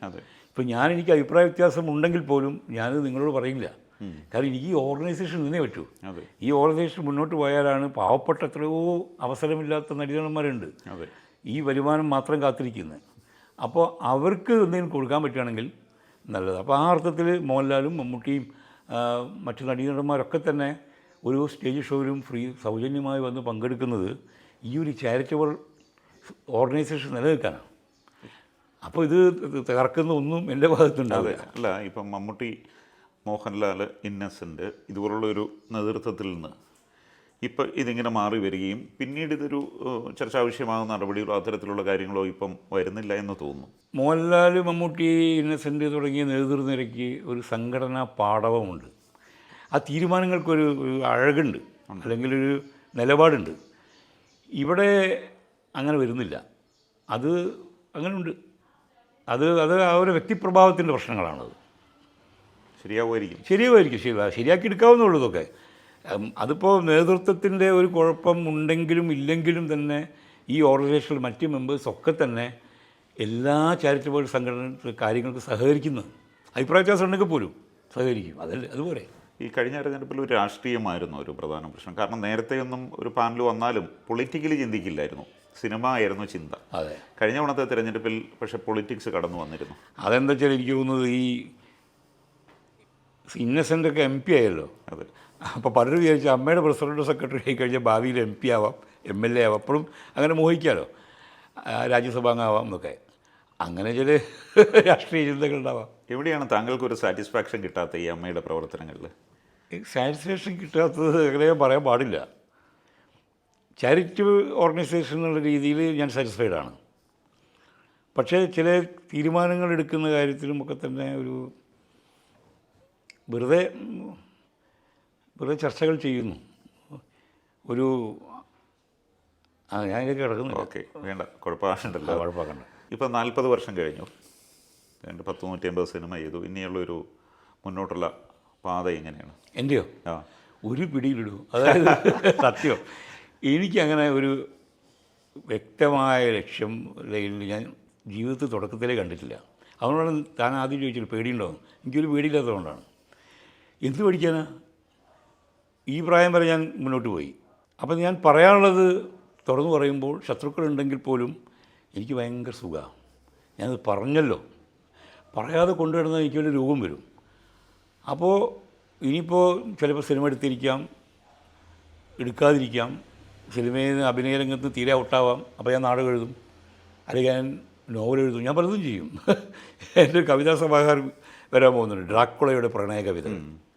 ഇപ്പോൾ എനിക്ക് അഭിപ്രായ വ്യത്യാസം ഉണ്ടെങ്കിൽ പോലും ഞാനത് നിങ്ങളോട് പറയില്ല. കാരണം എനിക്ക് ഈ ഓർഗനൈസേഷൻ നിന്നേ പറ്റൂ. ഈ ഓർഗനൈസേഷൻ മുന്നോട്ട് പോയാലാണ് പാവപ്പെട്ട എത്രയോ അവസരമില്ലാത്ത നടീനന്മാരുണ്ട് ഈ വരുമാനം മാത്രം കാത്തിരിക്കുന്നത്. അപ്പോൾ അവർക്ക് എന്തെങ്കിലും കൊടുക്കാൻ പറ്റുകയാണെങ്കിൽ നല്ലത്. അപ്പോൾ ആ അർത്ഥത്തിൽ മോഹൻലാലും മമ്മൂട്ടിയും മറ്റു നടീനടന്മാരൊക്കെ തന്നെ ഒരു സ്റ്റേജ് ഷോയിലും സൗജന്യമായി വന്ന് പങ്കെടുക്കുന്നത് ഈ ഒരു ചാരിറ്റബിൾ ഓർഗനൈസേഷൻ നിലനിൽക്കാനാണ്. അപ്പോൾ ഇത് തകർക്കുന്ന ഒന്നും എൻ്റെ ഭാഗത്തുണ്ടാവില്ല. അല്ല, ഇപ്പം മമ്മൂട്ടി, മോഹൻലാൽ, ഇന്നസെൻ്റ് ഇതുപോലുള്ളൊരു നേതൃത്വത്തിൽ നിന്ന് ഇപ്പം ഇതിങ്ങനെ മാറി വരികയും പിന്നീട് ഇതൊരു ചർച്ചാ വിഷയമാകുന്ന നടപടികളോ അത്തരത്തിലുള്ള കാര്യങ്ങളോ ഇപ്പം വരുന്നില്ല എന്ന് തോന്നുന്നു. മോഹൻലാൽ, മമ്മൂട്ടി, ഇന്നസെൻ്റ് തുടങ്ങിയ നേതൃനിരയ്ക്ക് ഒരു സംഘടനാ പാടവമുണ്ട്. ആ തീരുമാനങ്ങൾക്കൊരു അഴകുണ്ട്, അല്ലെങ്കിൽ ഒരു നിലപാടുണ്ട്. ഇവിടെ അങ്ങനെ വരുന്നില്ല. അത് അങ്ങനെയുണ്ട്. അത് ആ ഒരു വ്യക്തിപ്രഭാവത്തിൻ്റെ പ്രശ്നങ്ങളാണത്. ശരിയാവുമായിരിക്കും. ശരിയാക്കി എടുക്കാവുന്നുള്ളൂ ഇതൊക്കെ. അതിപ്പോൾ നേതൃത്വത്തിൻ്റെ ഒരു കുഴപ്പം ഉണ്ടെങ്കിലും ഇല്ലെങ്കിലും തന്നെ ഈ ഓർഗനൈസേഷനിൽ മറ്റ് മെമ്പേഴ്സൊക്കെ തന്നെ എല്ലാ ചാരിറ്റബിൾ സംഘടന കാര്യങ്ങൾക്ക് സഹകരിക്കുന്നു. അഭിപ്രായ വ്യത്യാസം ഉണ്ടെങ്കിൽ പോലും സഹകരിക്കും. അതുപോലെ ഈ കഴിഞ്ഞ തെരഞ്ഞെടുപ്പിൽ ഒരു രാഷ്ട്രീയമായിരുന്നു ഒരു പ്രധാന പ്രശ്നം. കാരണം നേരത്തെയൊന്നും ഒരു പാനൽ വന്നാലും പൊളിറ്റിക്കലി ചിന്തിക്കില്ലായിരുന്നു, സിനിമ ആയിരുന്നു ചിന്ത. അതെ. കഴിഞ്ഞ തവണത്തെ തെരഞ്ഞെടുപ്പിൽ പക്ഷേ പൊളിറ്റിക്സ് കടന്നു വന്നിരുന്നു. അതെന്താ വെച്ചാൽ എനിക്ക് തോന്നുന്നത് ഈ ഇന്നസെൻ്റൊക്കെ MP ആയല്ലോ. അതെ. അപ്പോൾ പലരും വിചാരിച്ചു അമ്മയുടെ പ്രസിഡൻറ്റ് സെക്രട്ടറി ആയി കഴിഞ്ഞാൽ ഭാവിയിൽ MP ആവാം, MLA ആവാം. അപ്പോഴും അങ്ങനെ മോഹിക്കാമല്ലോ, രാജ്യസഭാംഗമാവാം എന്നൊക്കെ. അങ്ങനെ ചില രാഷ്ട്രീയ ചിന്തകളുണ്ടാവാം. എവിടെയാണ് താങ്കൾക്കൊരു സാറ്റിസ്ഫാക്ഷൻ കിട്ടാത്ത ഈ അമ്മയുടെ പ്രവർത്തനങ്ങളിൽ? സാറ്റിസ്ഫാക്ഷൻ കിട്ടാത്തത് അങ്ങനെ പറയാൻ പാടില്ല. ചാരിറ്റബിൾ ഓർഗനൈസേഷൻ എന്നുള്ള രീതിയിൽ ഞാൻ സാറ്റിസ്ഫൈഡാണ്. പക്ഷേ ചില തീരുമാനങ്ങൾ എടുക്കുന്ന കാര്യത്തിലുമൊക്കെ തന്നെ ഒരു വെറുതെ ചർച്ചകൾ ചെയ്യുന്നു. ഞാൻ ഇതിലേക്ക് കിടക്കുന്നു. ഓക്കെ, വേണ്ട, കുഴപ്പമാകണ്ടല്ലോ. കുഴപ്പമാക്കണ്ട. ഇപ്പം 40 വർഷം കഴിഞ്ഞു, 150 സിനിമ ചെയ്തു. ഇനിയുള്ളൊരു മുന്നോട്ടുള്ള പാത എങ്ങനെയാണ്? എൻ്റെയോ? ഒരു പിടിയിലിടൂ. അതായത് സത്യം, എനിക്കങ്ങനെ ഒരു വ്യക്തമായ ലക്ഷ്യം ഞാൻ ജീവിതത്തിൽ തുടക്കത്തിലേ കണ്ടിട്ടില്ല. അതുകൊണ്ടാണ് താൻ ആദ്യം ചോദിച്ചത് പേടിയുണ്ടാവും. എനിക്കൊരു പേടിയില്ലാത്തതുകൊണ്ടാണ്. എന്ത് പേടിക്കാനാ? ഈ പ്രായം വരെ ഞാൻ മുന്നോട്ട് പോയി. അപ്പം ഞാൻ പറയാനുള്ളത് തുറന്നു പറയുമ്പോൾ ശത്രുക്കളുണ്ടെങ്കിൽ പോലും എനിക്ക് ഭയങ്കര സുഖമാണ്. ഞാനത് പറഞ്ഞല്ലോ. പറയാതെ കൊണ്ടുവരുന്നത് എനിക്ക് വലിയ രോഗം വരും. അപ്പോൾ ഇനിയിപ്പോൾ ചിലപ്പോൾ സിനിമ എടുക്കാതിരിക്കാം, സിനിമയിൽ നിന്ന് അഭിനയ രംഗത്ത് തീരെ ഔട്ടാവാം. അപ്പോൾ ഞാൻ നാടകം എഴുതും, അല്ലെങ്കിൽ ഞാൻ നോവൽ എഴുതും, ഞാൻ പലതും ചെയ്യും. എൻ്റെ കവിതാ സമാഹാരം വരാൻ പോകുന്നുണ്ട്, ഡ്രാക്കുളയുടെ പ്രണയ കവിത.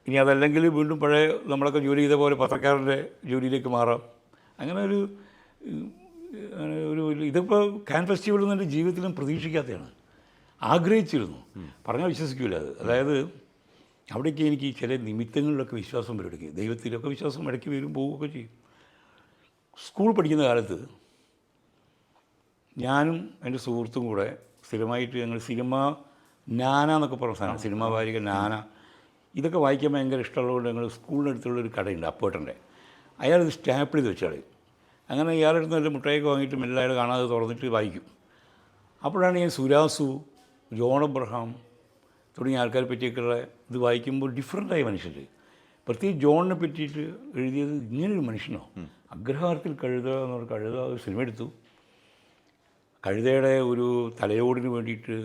ഇനി അതല്ലെങ്കിൽ വീണ്ടും പഴയ നമ്മളൊക്കെ ജോലി ചെയ്ത പോലെ പത്രക്കാരൻ്റെ ജോലിയിലേക്ക് മാറാം. അങ്ങനെ ഒരു ഇതിപ്പോൾ കാൻ ഫെസ്റ്റിവൽ എന്നെ ജീവിതത്തിലും പ്രതീക്ഷിക്കാത്തതാണ്. ആഗ്രഹിച്ചിരുന്നു, പറഞ്ഞാൽ വിശ്വസിക്കില്ല അത്. അതായത് അവിടേക്ക് എനിക്ക് ചില നിമിത്തങ്ങളിലൊക്കെ വിശ്വാസം വരും, ദൈവത്തിലൊക്കെ വിശ്വാസം ഇടയ്ക്ക് വരും, പോവുകയൊക്കെ ചെയ്യും. സ്കൂൾ പഠിക്കുന്ന കാലത്ത് ഞാനും എൻ്റെ സുഹൃത്തും കൂടെ സ്ഥിരമായിട്ട് ഞങ്ങൾ സിനിമ നാന എന്നൊക്കെ പറഞ്ഞ സാധനം, സിനിമാ വാരിക നാന, ഇതൊക്കെ വായിക്കാൻ ഭയങ്കര ഇഷ്ടമുള്ളതുകൊണ്ട് ഞങ്ങൾ സ്കൂളിനടുത്തുള്ളൊരു കടയുണ്ട്, അപ്പേട്ടൻ്റെ. അയാളിത് സ്റ്റാപ്പിൾ ചെയ്ത് വെച്ചാൽ അങ്ങനെ ഇയാളുടെ അടുത്ത് നല്ല മുട്ടായൊക്കെ വാങ്ങിയിട്ട് മെല്ലെ അയാൾ കാണാതെ തുറന്നിട്ട് വായിക്കും. അപ്പോഴാണ് ഞാൻ സുരാസു, ജോൺ അബ്രഹാം തുടങ്ങിയ ആൾക്കാരെ പറ്റിയൊക്കെയുള്ള ഇത് വായിക്കുമ്പോൾ ഡിഫറൻ്റായ മനുഷ്യർ, പ്രത്യേകിച്ച് ജോണിനെ പറ്റിയിട്ട് എഴുതിയത് ഇങ്ങനൊരു മനുഷ്യനോ. അഗ്രഹാരത്തിൽ കഴുത എന്ന് പറഞ്ഞ കഴുത ഒരു സിനിമ എടുത്തു. കഴുതയുടെ ഒരു തലയോടിന് വേണ്ടിയിട്ട്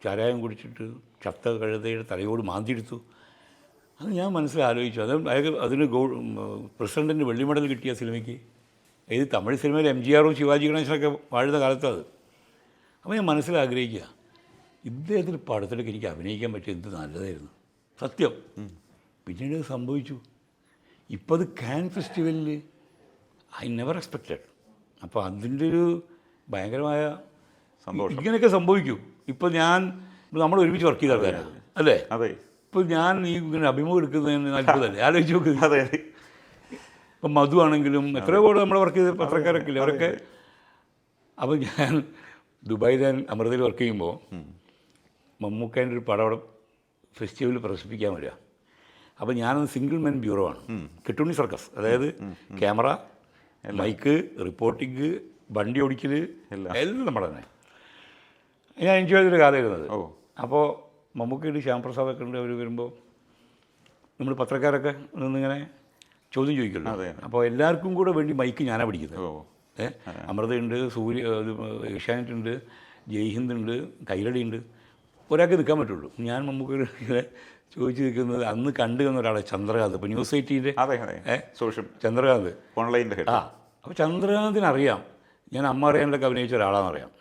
ചാരായം കുടിച്ചിട്ട് ചത്ത കഴുതയുടെ തലയോട് മാന്തിയെടുത്തു. അത് ഞാൻ മനസ്സിലാലോചിച്ചു. അയാൾക്ക് അതിന് പ്രസിഡൻറ്റിന് വെള്ളി മെഡൽ കിട്ടിയ സിനിമയ്ക്ക്, ഏത് തമിഴ് സിനിമയിൽ MGRഉം ശിവാജി ഗണേശനൊക്കെ വാഴുന്ന കാലത്തത്. അപ്പോൾ ഞാൻ മനസ്സിലാഗ്രഹിക്കുക, ഇദ്ദേഹത്തിന് പടത്തിലൊക്കെ എനിക്ക് അഭിനയിക്കാൻ പറ്റിയ എന്ത് നല്ലതായിരുന്നു, സത്യം. പിന്നീട് അത് സംഭവിച്ചു. ഇപ്പോൾ അത് കാൻ ഫെസ്റ്റിവലിൽ ഐ നെവർ എക്സ്പെക്റ്റഡ്. അപ്പോൾ അതിൻ്റെ ഒരു ഭയങ്കരമായ സന്തോഷം. ഇങ്ങനെയൊക്കെ സംഭവിക്കും. ഇപ്പോൾ നമ്മൾ ഒരുമിച്ച് വർക്ക് ചെയ്ത ആൾക്കാരാണ് അല്ലേ? അതെ. ഇപ്പോൾ ഞാൻ ഈ ഇങ്ങനെ അഭിമുഖം എടുക്കുന്നതിന് അത്ഭുതമല്ലേ, ആലോചിച്ച് നോക്കുന്നത്. അതെ. ഇപ്പം മധു ആണെങ്കിലും എത്രയോ കൂടെ നമ്മൾ വർക്ക് ചെയ്ത പത്രക്കാരൊക്കെ ഇല്ലേ, അവരൊക്കെ. അപ്പോൾ ഞാൻ ദുബായിൽ അമൃതയിൽ വർക്ക് ചെയ്യുമ്പോൾ മമ്മൂക്കേൻ്റെ ഒരു പടം അവിടെ ഫെസ്റ്റിവലിൽ പ്രദർശിപ്പിക്കാൻ വരിക. അപ്പോൾ ഞാനത് സിംഗിൾ മെൻ ബ്യൂറോ ആണ്, കെട്ടുണ്ണി സർക്കസ്. അതായത് ക്യാമറ, മൈക്ക്, റിപ്പോർട്ടിങ്, വണ്ടി ഓടിക്കൽ എല്ലാം നമ്മുടെ തന്നെ. ഞാൻ എൻജോയ് ചെയ്തൊരു കാലമായിരുന്നത്. അപ്പോൾ മമ്മൂക്കയുടെ ശ്യാംപ്രസാദൊക്കെ ഉണ്ട്, അവർ വരുമ്പോൾ നമ്മൾ പത്രക്കാരൊക്കെ നിന്നിങ്ങനെ ചോദ്യം ചോദിക്കുമല്ലോ. അപ്പോൾ എല്ലാവർക്കും കൂടെ വേണ്ടി മൈക്ക് ഞാനാണ് പിടിക്കുന്നത്. അമൃതയുണ്ട്, ഏഷ്യാനെറ്റ് ഉണ്ട്, ജയ്ഹിന്ദ് ഉണ്ട്, കൈരടി ഉണ്ട്. ഒരാൾക്ക് നിൽക്കാൻ പറ്റുള്ളൂ. ഞാൻ മമ്മൂക്കയുടെ ചോദിച്ചു നിൽക്കുന്നത് അന്ന് കണ്ടു തന്ന ഒരാളെ ചന്ദ്രകാന്ത്, ഇപ്പോൾ ന്യൂസ് 18 അതെ സോഷ്യൽ ചന്ദ്രകാന്ത്. ഓൺലൈൻ്റെ ഹെഡ്. അപ്പോൾ ചന്ദ്രകാന്തിനറിയാം ഞാൻ അമ്മ അറിയാണ്ടൊക്കെ അഭിനയിച്ച ഒരാളാണെന്നറിയാം.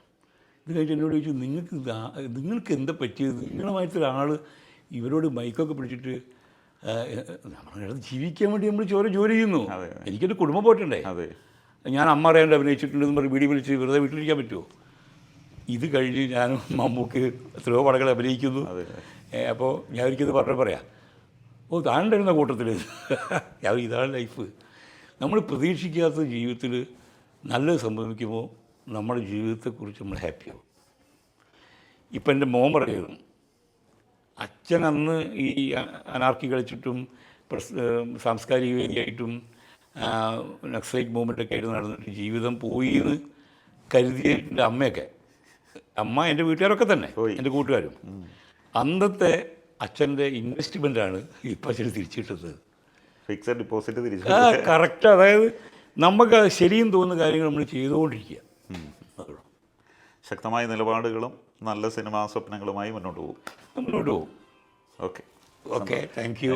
ഇത് കഴിഞ്ഞ് എന്നോട് ചോദിച്ചു, നിങ്ങൾക്ക് എന്താ പറ്റിയത്? നിങ്ങളുമായിട്ട് ഒരാൾ ഇവരോട് മൈക്കൊക്കെ പിടിച്ചിട്ട് നമ്മളത് ജീവിക്കാൻ വേണ്ടി നമ്മൾ ജോലി ചെയ്യുന്നു. എനിക്കൊരു കുടുംബം പോയിട്ടുണ്ടേ. അതെ, ഞാൻ അമ്മ അറിയാണ്ട് അഭിനയിച്ചിട്ടുണ്ടെന്ന് പറഞ്ഞ് വീഡിയോ വിളിച്ച് വെറുതെ വീട്ടിലിരിക്കാൻ പറ്റുമോ? ഇത് കഴിഞ്ഞ് ഞാനും മമ്മൂക്ക് എത്രയോ പടങ്ങൾ അഭിനയിക്കുന്നു. അപ്പോൾ ഞാൻ ഒരിക്കലും പറയാം, ഓ താണ്ടായിരുന്ന കൂട്ടത്തിൽ ഇതാണ് ലൈഫ്. നമ്മൾ പ്രതീക്ഷിക്കാത്ത ജീവിതത്തിൽ നല്ലത് സംഭവിക്കുമ്പോൾ നമ്മുടെ ജീവിതത്തെക്കുറിച്ച് നമ്മൾ ഹാപ്പിയാവും. ഇപ്പം എൻ്റെ മോൻ പറയുന്നു, അച്ഛൻ അന്ന് ഈ അനാർക്കി കളിച്ചിട്ടും സാംസ്കാരിക വേദിയായിട്ടും നക്സലൈറ്റ് മൂവ്മെൻറ്റൊക്കെ ആയിട്ട് നടന്നിട്ട് ജീവിതം പോയി എന്ന് കരുതിയ എൻ്റെ അമ്മയൊക്കെ, അമ്മ എൻ്റെ വീട്ടുകാരൊക്കെ തന്നെ എൻ്റെ കൂട്ടുകാരും, അന്നത്തെ അച്ഛൻ്റെ ഇൻവെസ്റ്റ്മെൻറ്റാണ് ഇപ്പം അച്ഛന് തിരിച്ചിട്ടത്. ഫിക്സഡ് ഡിപ്പോസിറ്റ് തിരിച്ചു. കറക്റ്റ്. അതായത് നമുക്ക് ശരിയും തോന്നുന്ന കാര്യങ്ങൾ നമ്മൾ ചെയ്തുകൊണ്ടിരിക്കുക. ശക്തമായ നിലപാടുകളും നല്ല സിനിമാ സ്വപ്നങ്ങളുമായി മുന്നോട്ട് പോകും. Okay, thank you.